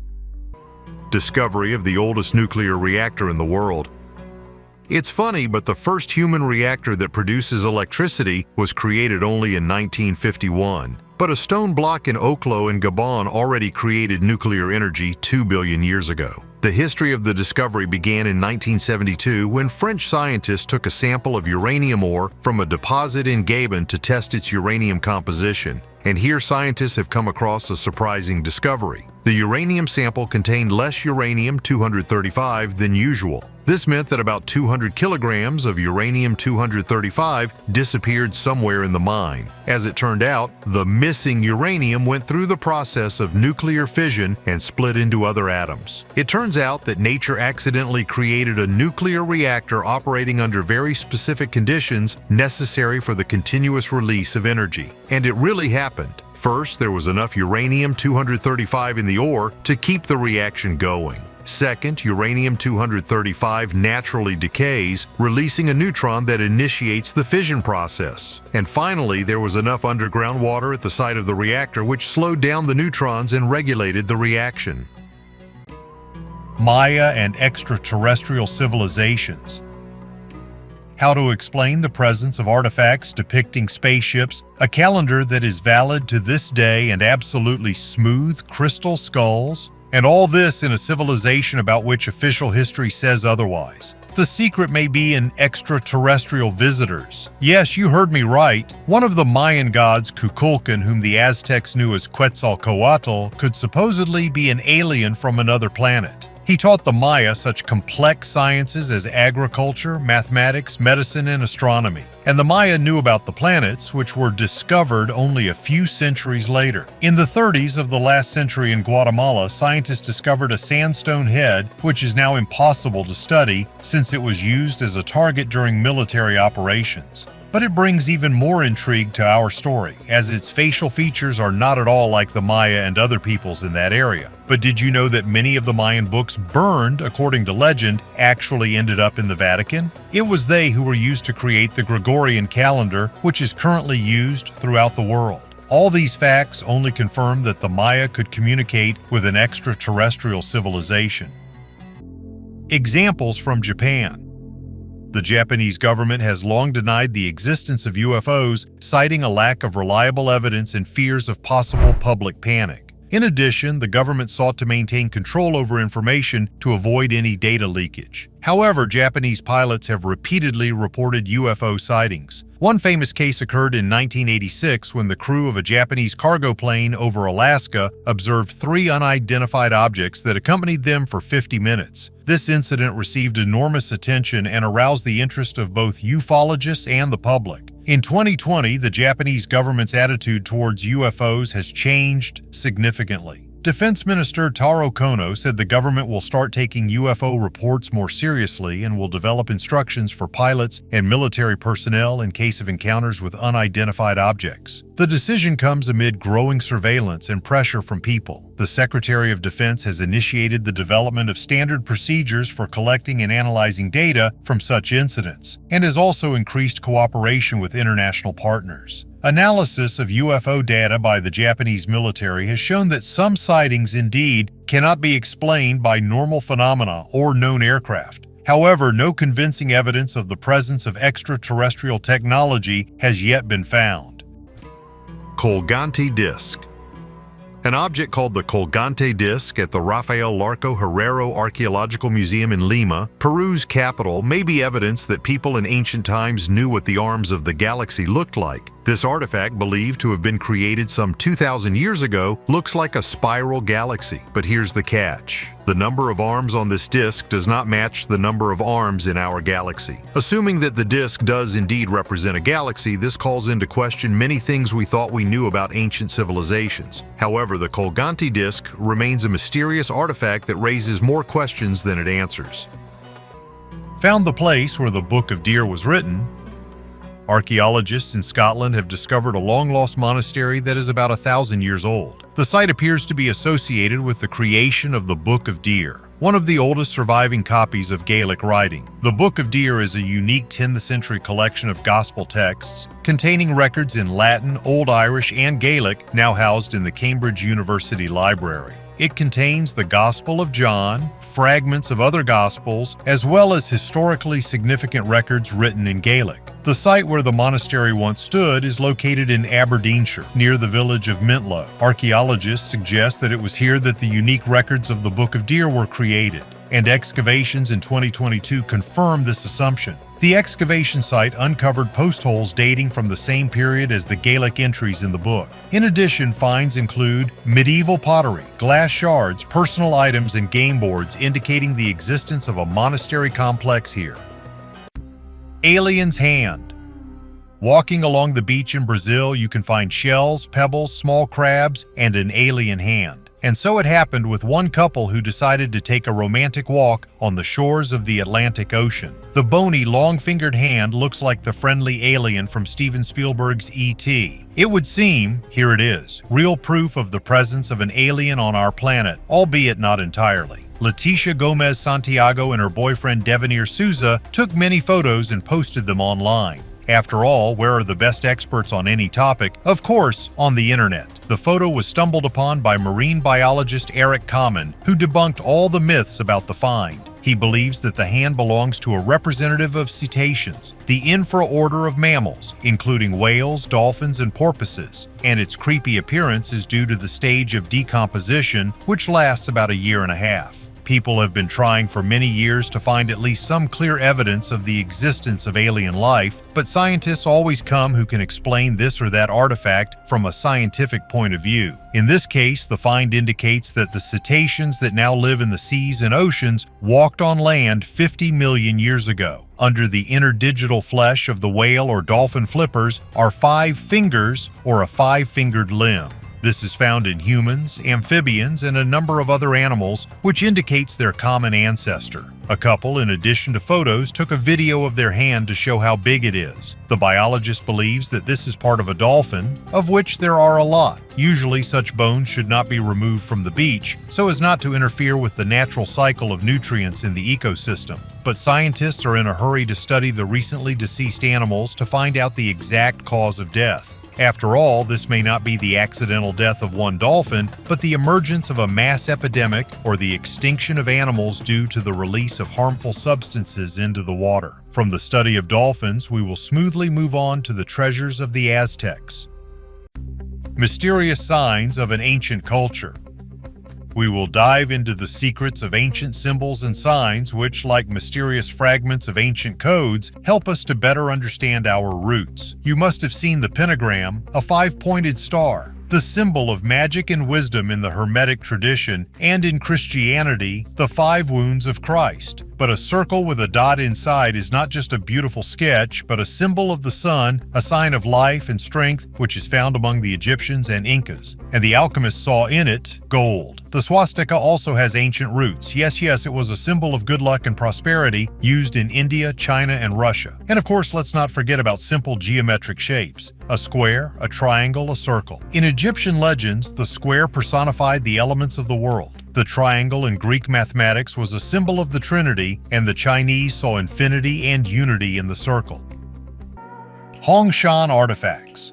Discovery of the oldest nuclear reactor in the world. It's funny, but the first human reactor that produces electricity was created only in 1951. But a stone block in Oslo in Gabon already created nuclear energy 2 billion years ago. The history of the discovery began in 1972 when French scientists took a sample of uranium ore from a deposit in Gabon to test its uranium composition. And here scientists have come across a surprising discovery. The uranium sample contained less uranium-235 than usual. This meant that about 200 kilograms of uranium-235 disappeared somewhere in the mine. As it turned out, the missing uranium went through the process of nuclear fission and split into other atoms. It turns out that nature accidentally created a nuclear reactor operating under very specific conditions necessary for the continuous release of energy. And it really happened. First, there was enough uranium-235 in the ore to keep the reaction going. Second, uranium-235 naturally decays, releasing a neutron that initiates the fission process. And finally, there was enough underground water at the site of the reactor which slowed down the neutrons and regulated the reaction. Maya and extraterrestrial civilizations. How to explain the presence of artifacts depicting spaceships, a calendar that is valid to this day, and absolutely smooth crystal skulls. And all this in a civilization about which official history says otherwise. The secret may be in extraterrestrial visitors. Yes, you heard me right. One of the Mayan gods, Kukulkan, whom the Aztecs knew as Quetzalcoatl, could supposedly be an alien from another planet. He taught the Maya such complex sciences as agriculture, mathematics, medicine, and astronomy. And the Maya knew about the planets, which were discovered only a few centuries later. In the 30s of the last century in Guatemala, scientists discovered a sandstone head, which is now impossible to study since it was used as a target during military operations. But it brings even more intrigue to our story, as its facial features are not at all like the Maya and other peoples in that area. But did you know that many of the Mayan books burned, according to legend, actually ended up in the Vatican? It was they who were used to create the Gregorian calendar, which is currently used throughout the world. All these facts only confirm that the Maya could communicate with an extraterrestrial civilization. Examples from Japan. The Japanese government has long denied the existence of UFOs, citing a lack of reliable evidence and fears of possible public panic. In addition, the government sought to maintain control over information to avoid any data leakage. However, Japanese pilots have repeatedly reported UFO sightings. One famous case occurred in 1986 when the crew of a Japanese cargo plane over Alaska observed 3 unidentified objects that accompanied them for 50 minutes. This incident received enormous attention and aroused the interest of both ufologists and the public. In 2020, the Japanese government's attitude towards UFOs has changed significantly. Defense Minister Taro Kono said the government will start taking UFO reports more seriously and will develop instructions for pilots and military personnel in case of encounters with unidentified objects. The decision comes amid growing surveillance and pressure from people. The Secretary of Defense has initiated the development of standard procedures for collecting and analyzing data from such incidents, and has also increased cooperation with international partners. Analysis of UFO data by the Japanese military has shown that some sightings indeed cannot be explained by normal phenomena or known aircraft. However, no convincing evidence of the presence of extraterrestrial technology has yet been found. Colgante Disc. An object called the Colgante Disc at the Rafael Larco Herrero Archaeological Museum in Lima, Peru's capital, may be evidence that people in ancient times knew what the arms of the galaxy looked like. This artifact, believed to have been created some 2,000 years ago, looks like a spiral galaxy. But here's the catch. The number of arms on this disc does not match the number of arms in our galaxy. Assuming that the disc does indeed represent a galaxy, this calls into question many things we thought we knew about ancient civilizations. However, the Colgante disc remains a mysterious artifact that raises more questions than it answers. found the place where the Book of Deer was written. Archaeologists in Scotland have discovered a long-lost monastery that is about 1,000 years old. The site appears to be associated with the creation of the Book of Deer, one of the oldest surviving copies of Gaelic writing. The Book of Deer is a unique 10th century collection of gospel texts containing records in Latin, Old Irish, and Gaelic, now housed in the Cambridge University Library. It contains the Gospel of John, fragments of other Gospels, as well as historically significant records written in Gaelic. The site where the monastery once stood is located in Aberdeenshire, near the village of Mintlow. Archaeologists suggest that it was here that the unique records of the Book of Deer were created, and excavations in 2022 confirm this assumption. The excavation site uncovered post holes dating from the same period as the Gaelic entries in the book. In addition, finds include medieval pottery, glass shards, personal items, and game boards indicating the existence of a monastery complex here. Alien's Hand. Walking along the beach in Brazil, you can find shells, pebbles, small crabs, and an alien hand. And so it happened with one couple who decided to take a romantic walk on the shores of the Atlantic Ocean. The bony, long-fingered hand looks like the friendly alien from Steven Spielberg's E.T. It would seem, here it is, real proof of the presence of an alien on our planet, albeit not entirely. Leticia Gomez Santiago and her boyfriend Devanir Souza took many photos and posted them online. After all, where are the best experts on any topic? Of course, on the internet. The photo was stumbled upon by marine biologist Eric Kamen, who debunked all the myths about the find. He believes that the hand belongs to a representative of cetaceans, the infraorder of mammals, including whales, dolphins, and porpoises, and its creepy appearance is due to the stage of decomposition, which lasts about a year and a half. People have been trying for many years to find at least some clear evidence of the existence of alien life, but scientists always come who can explain this or that artifact from a scientific point of view. In this case, the find indicates that the cetaceans that now live in the seas and oceans walked on land 50 million years ago. Under the interdigital flesh of the whale or dolphin flippers are 5 fingers or a 5-fingered limb. This is found in humans, amphibians, and a number of other animals, which indicates their common ancestor. A couple, in addition to photos, took a video of their hand to show how big it is. The biologist believes that this is part of a dolphin, of which there are a lot. Usually, such bones should not be removed from the beach, so as not to interfere with the natural cycle of nutrients in the ecosystem. But scientists are in a hurry to study the recently deceased animals to find out the exact cause of death. After all, this may not be the accidental death of one dolphin, but the emergence of a mass epidemic or the extinction of animals due to the release of harmful substances into the water. From the study of dolphins, we will smoothly move on to the treasures of the Aztecs. Mysterious signs of an ancient culture. We will dive into the secrets of ancient symbols and signs which, like mysterious fragments of ancient codes, help us to better understand our roots. You must have seen the pentagram, a 5-pointed star, the symbol of magic and wisdom in the Hermetic tradition, and in Christianity, the 5 wounds of Christ. But a circle with a dot inside is not just a beautiful sketch, but a symbol of the sun, a sign of life and strength, which is found among the Egyptians and Incas. And the alchemists saw in it gold. The swastika also has ancient roots. Yes, it was a symbol of good luck and prosperity, used in India, China, and Russia. And of course, let's not forget about simple geometric shapes. A square, a triangle, a circle. In Egyptian legends, the square personified the elements of the world. The triangle in Greek mathematics was a symbol of the Trinity, and the Chinese saw infinity and unity in the circle. Hongshan artifacts.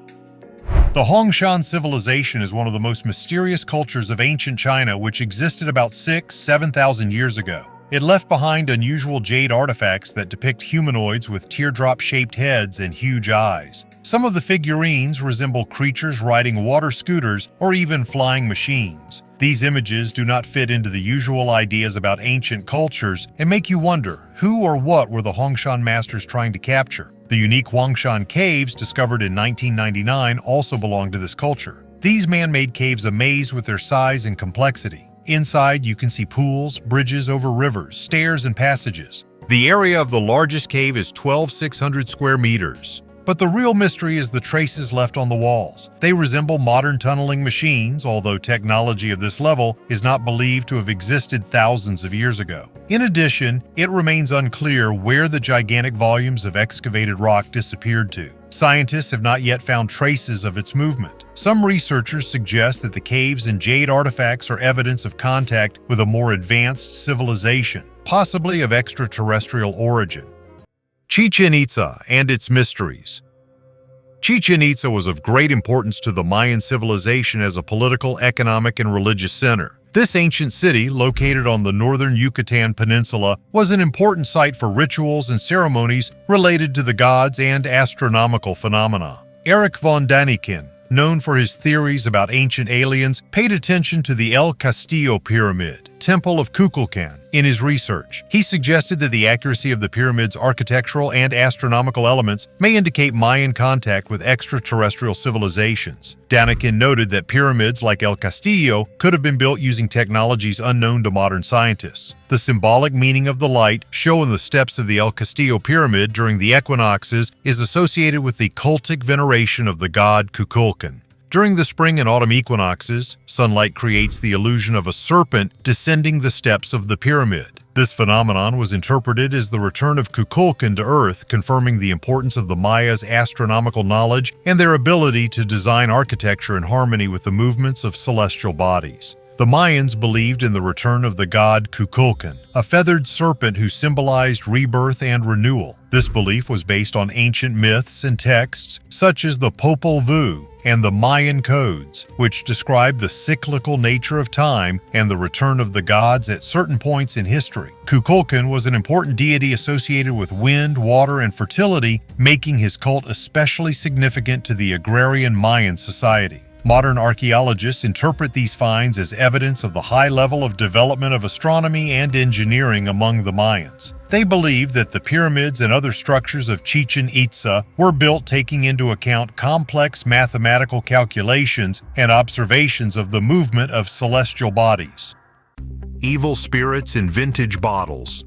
The Hongshan civilization is one of the most mysterious cultures of ancient China, which existed about 6,000–7,000 years ago. It left behind unusual jade artifacts that depict humanoids with teardrop-shaped heads and huge eyes. Some of the figurines resemble creatures riding water scooters or even flying machines. These images do not fit into the usual ideas about ancient cultures and make you wonder who or what were the Hongshan masters trying to capture. The unique Huangshan caves discovered in 1999 also belong to this culture. These man-made caves amaze with their size and complexity. Inside, you can see pools, bridges over rivers, stairs, and passages. The area of the largest cave is 12,600 square meters. But the real mystery is the traces left on the walls. They resemble modern tunneling machines, although technology of this level is not believed to have existed thousands of years ago. In addition, it remains unclear where the gigantic volumes of excavated rock disappeared to. Scientists have not yet found traces of its movement. Some researchers suggest that the caves and jade artifacts are evidence of contact with a more advanced civilization, possibly of extraterrestrial origin. Chichen Itza and its mysteries. Chichen Itza was of great importance to the Mayan civilization as a political, economic, and religious center. This ancient city, located on the northern Yucatan Peninsula, was an important site for rituals and ceremonies related to the gods and astronomical phenomena. Erich von Daniken, known for his theories about ancient aliens, paid attention to the El Castillo Pyramid, Temple of Kukulkan, in his research. He suggested that the accuracy of the pyramid's architectural and astronomical elements may indicate Mayan contact with extraterrestrial civilizations. Daniken noted that pyramids like El Castillo could have been built using technologies unknown to modern scientists. The symbolic meaning of the light shown in the steps of the El Castillo pyramid during the equinoxes is associated with the cultic veneration of the god Kukulkan. During the spring and autumn equinoxes, sunlight creates the illusion of a serpent descending the steps of the pyramid. This phenomenon was interpreted as the return of Kukulkan to Earth, confirming the importance of the Mayas' astronomical knowledge and their ability to design architecture in harmony with the movements of celestial bodies. The Mayans believed in the return of the god Kukulkan, a feathered serpent who symbolized rebirth and renewal. This belief was based on ancient myths and texts such as the Popol Vuh and the Mayan codes, which describe the cyclical nature of time and the return of the gods at certain points in history. Kukulkan was an important deity associated with wind, water, and fertility, making his cult especially significant to the agrarian Mayan society. Modern archaeologists interpret these finds as evidence of the high level of development of astronomy and engineering among the Mayans. They believe that the pyramids and other structures of Chichen Itza were built taking into account complex mathematical calculations and observations of the movement of celestial bodies. Evil spirits in vintage bottles.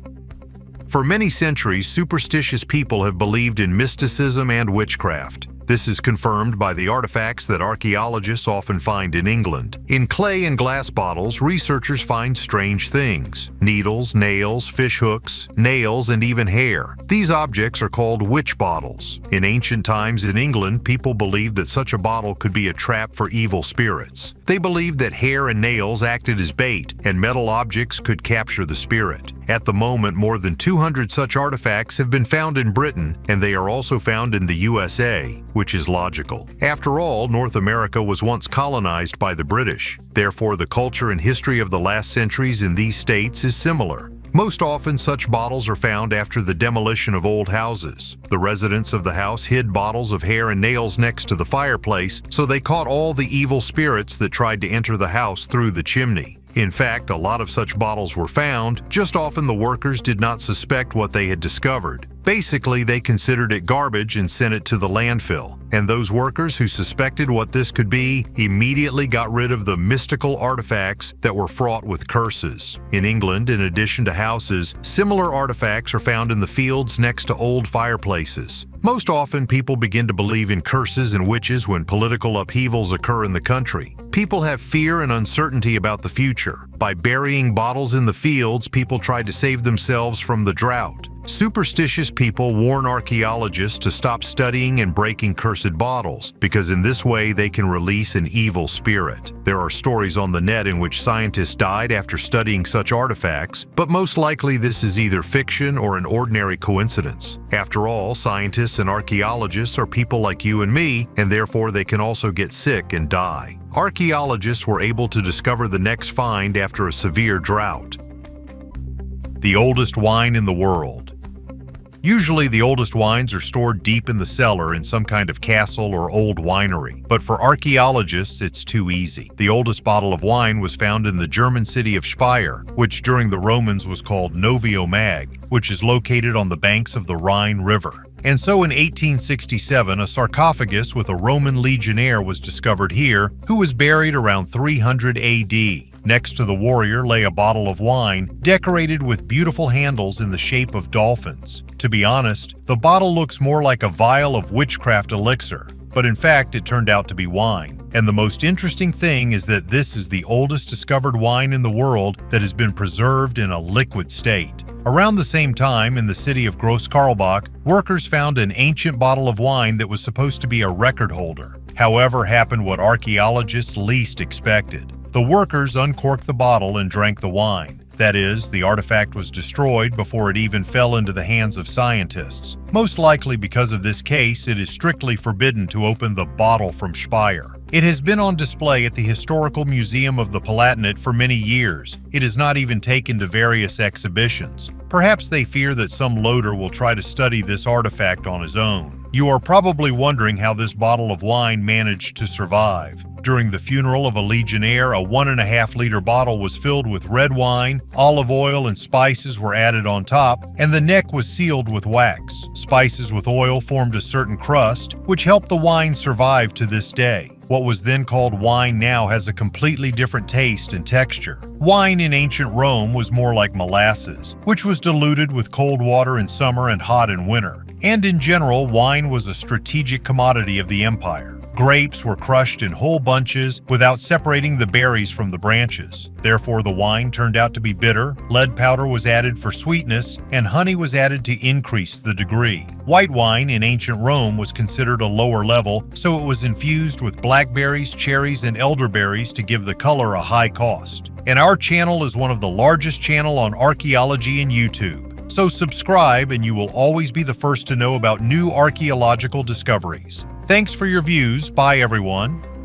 For many centuries, superstitious people have believed in mysticism and witchcraft. This is confirmed by the artifacts that archaeologists often find in England. In clay and glass bottles, researchers find strange things: needles, nails, fish hooks, nails, and even hair. These objects are called witch bottles. In ancient times in England, people believed that such a bottle could be a trap for evil spirits. They believed that hair and nails acted as bait, and metal objects could capture the spirit. At the moment, more than 200 such artifacts have been found in Britain, and they are also found in the USA, which is logical. After all, North America was once colonized by the British. Therefore, the culture and history of the last centuries in these states is similar. Most often, such bottles are found after the demolition of old houses. The residents of the house hid bottles of hair and nails next to the fireplace, so they caught all the evil spirits that tried to enter the house through the chimney. In fact, a lot of such bottles were found, just often the workers did not suspect what they had discovered. Basically, they considered it garbage and sent it to the landfill. And those workers who suspected what this could be immediately got rid of the mystical artifacts that were fraught with curses. In England, in addition to houses, similar artifacts are found in the fields next to old fireplaces. Most often, people begin to believe in curses and witches when political upheavals occur in the country. People have fear and uncertainty about the future. By burying bottles in the fields, people try to save themselves from the drought. Superstitious people warn archaeologists to stop studying and breaking cursed bottles, because in this way they can release an evil spirit. There are stories on the net in which scientists died after studying such artifacts, but most likely this is either fiction or an ordinary coincidence. After all, scientists and archaeologists are people like you and me, and therefore they can also get sick and die. Archaeologists were able to discover the next find after a severe drought. The oldest wine in the world. Usually, the oldest wines are stored deep in the cellar in some kind of castle or old winery. But for archaeologists, it's too easy. The oldest bottle of wine was found in the German city of Speyer, which during the Romans was called Novio Mag, which is located on the banks of the Rhine River. And so in 1867, a sarcophagus with a Roman legionnaire was discovered here, who was buried around 300 AD. Next to the warrior lay a bottle of wine decorated with beautiful handles in the shape of dolphins. To be honest, the bottle looks more like a vial of witchcraft elixir, but in fact it turned out to be wine. And the most interesting thing is that this is the oldest discovered wine in the world that has been preserved in a liquid state. Around the same time, in the city of Grosskarlbach, workers found an ancient bottle of wine that was supposed to be a record holder. However, happened what archaeologists least expected. The workers uncorked the bottle and drank the wine. That is, the artifact was destroyed before it even fell into the hands of scientists. Most likely because of this case, it is strictly forbidden to open the bottle from Speyer. It has been on display at the Historical Museum of the Palatinate for many years. It is not even taken to various exhibitions. Perhaps they fear that some loader will try to study this artifact on his own. You are probably wondering how this bottle of wine managed to survive. During the funeral of a legionnaire, a 1.5-liter bottle was filled with red wine, olive oil, and spices were added on top, and the neck was sealed with wax. Spices with oil formed a certain crust, which helped the wine survive to this day. What was then called wine now has a completely different taste and texture. Wine in ancient Rome was more like molasses, which was diluted with cold water in summer and hot in winter. And in general, wine was a strategic commodity of the empire. Grapes were crushed in whole bunches without separating the berries from the branches. Therefore, the wine turned out to be bitter, lead powder was added for sweetness, and honey was added to increase the degree. White wine in ancient Rome was considered a lower level, so it was infused with blackberries, cherries, and elderberries to give the color a high cost. And our channel is one of the largest channels on archaeology in YouTube. So subscribe and you will always be the first to know about new archaeological discoveries. Thanks for your views. Bye everyone.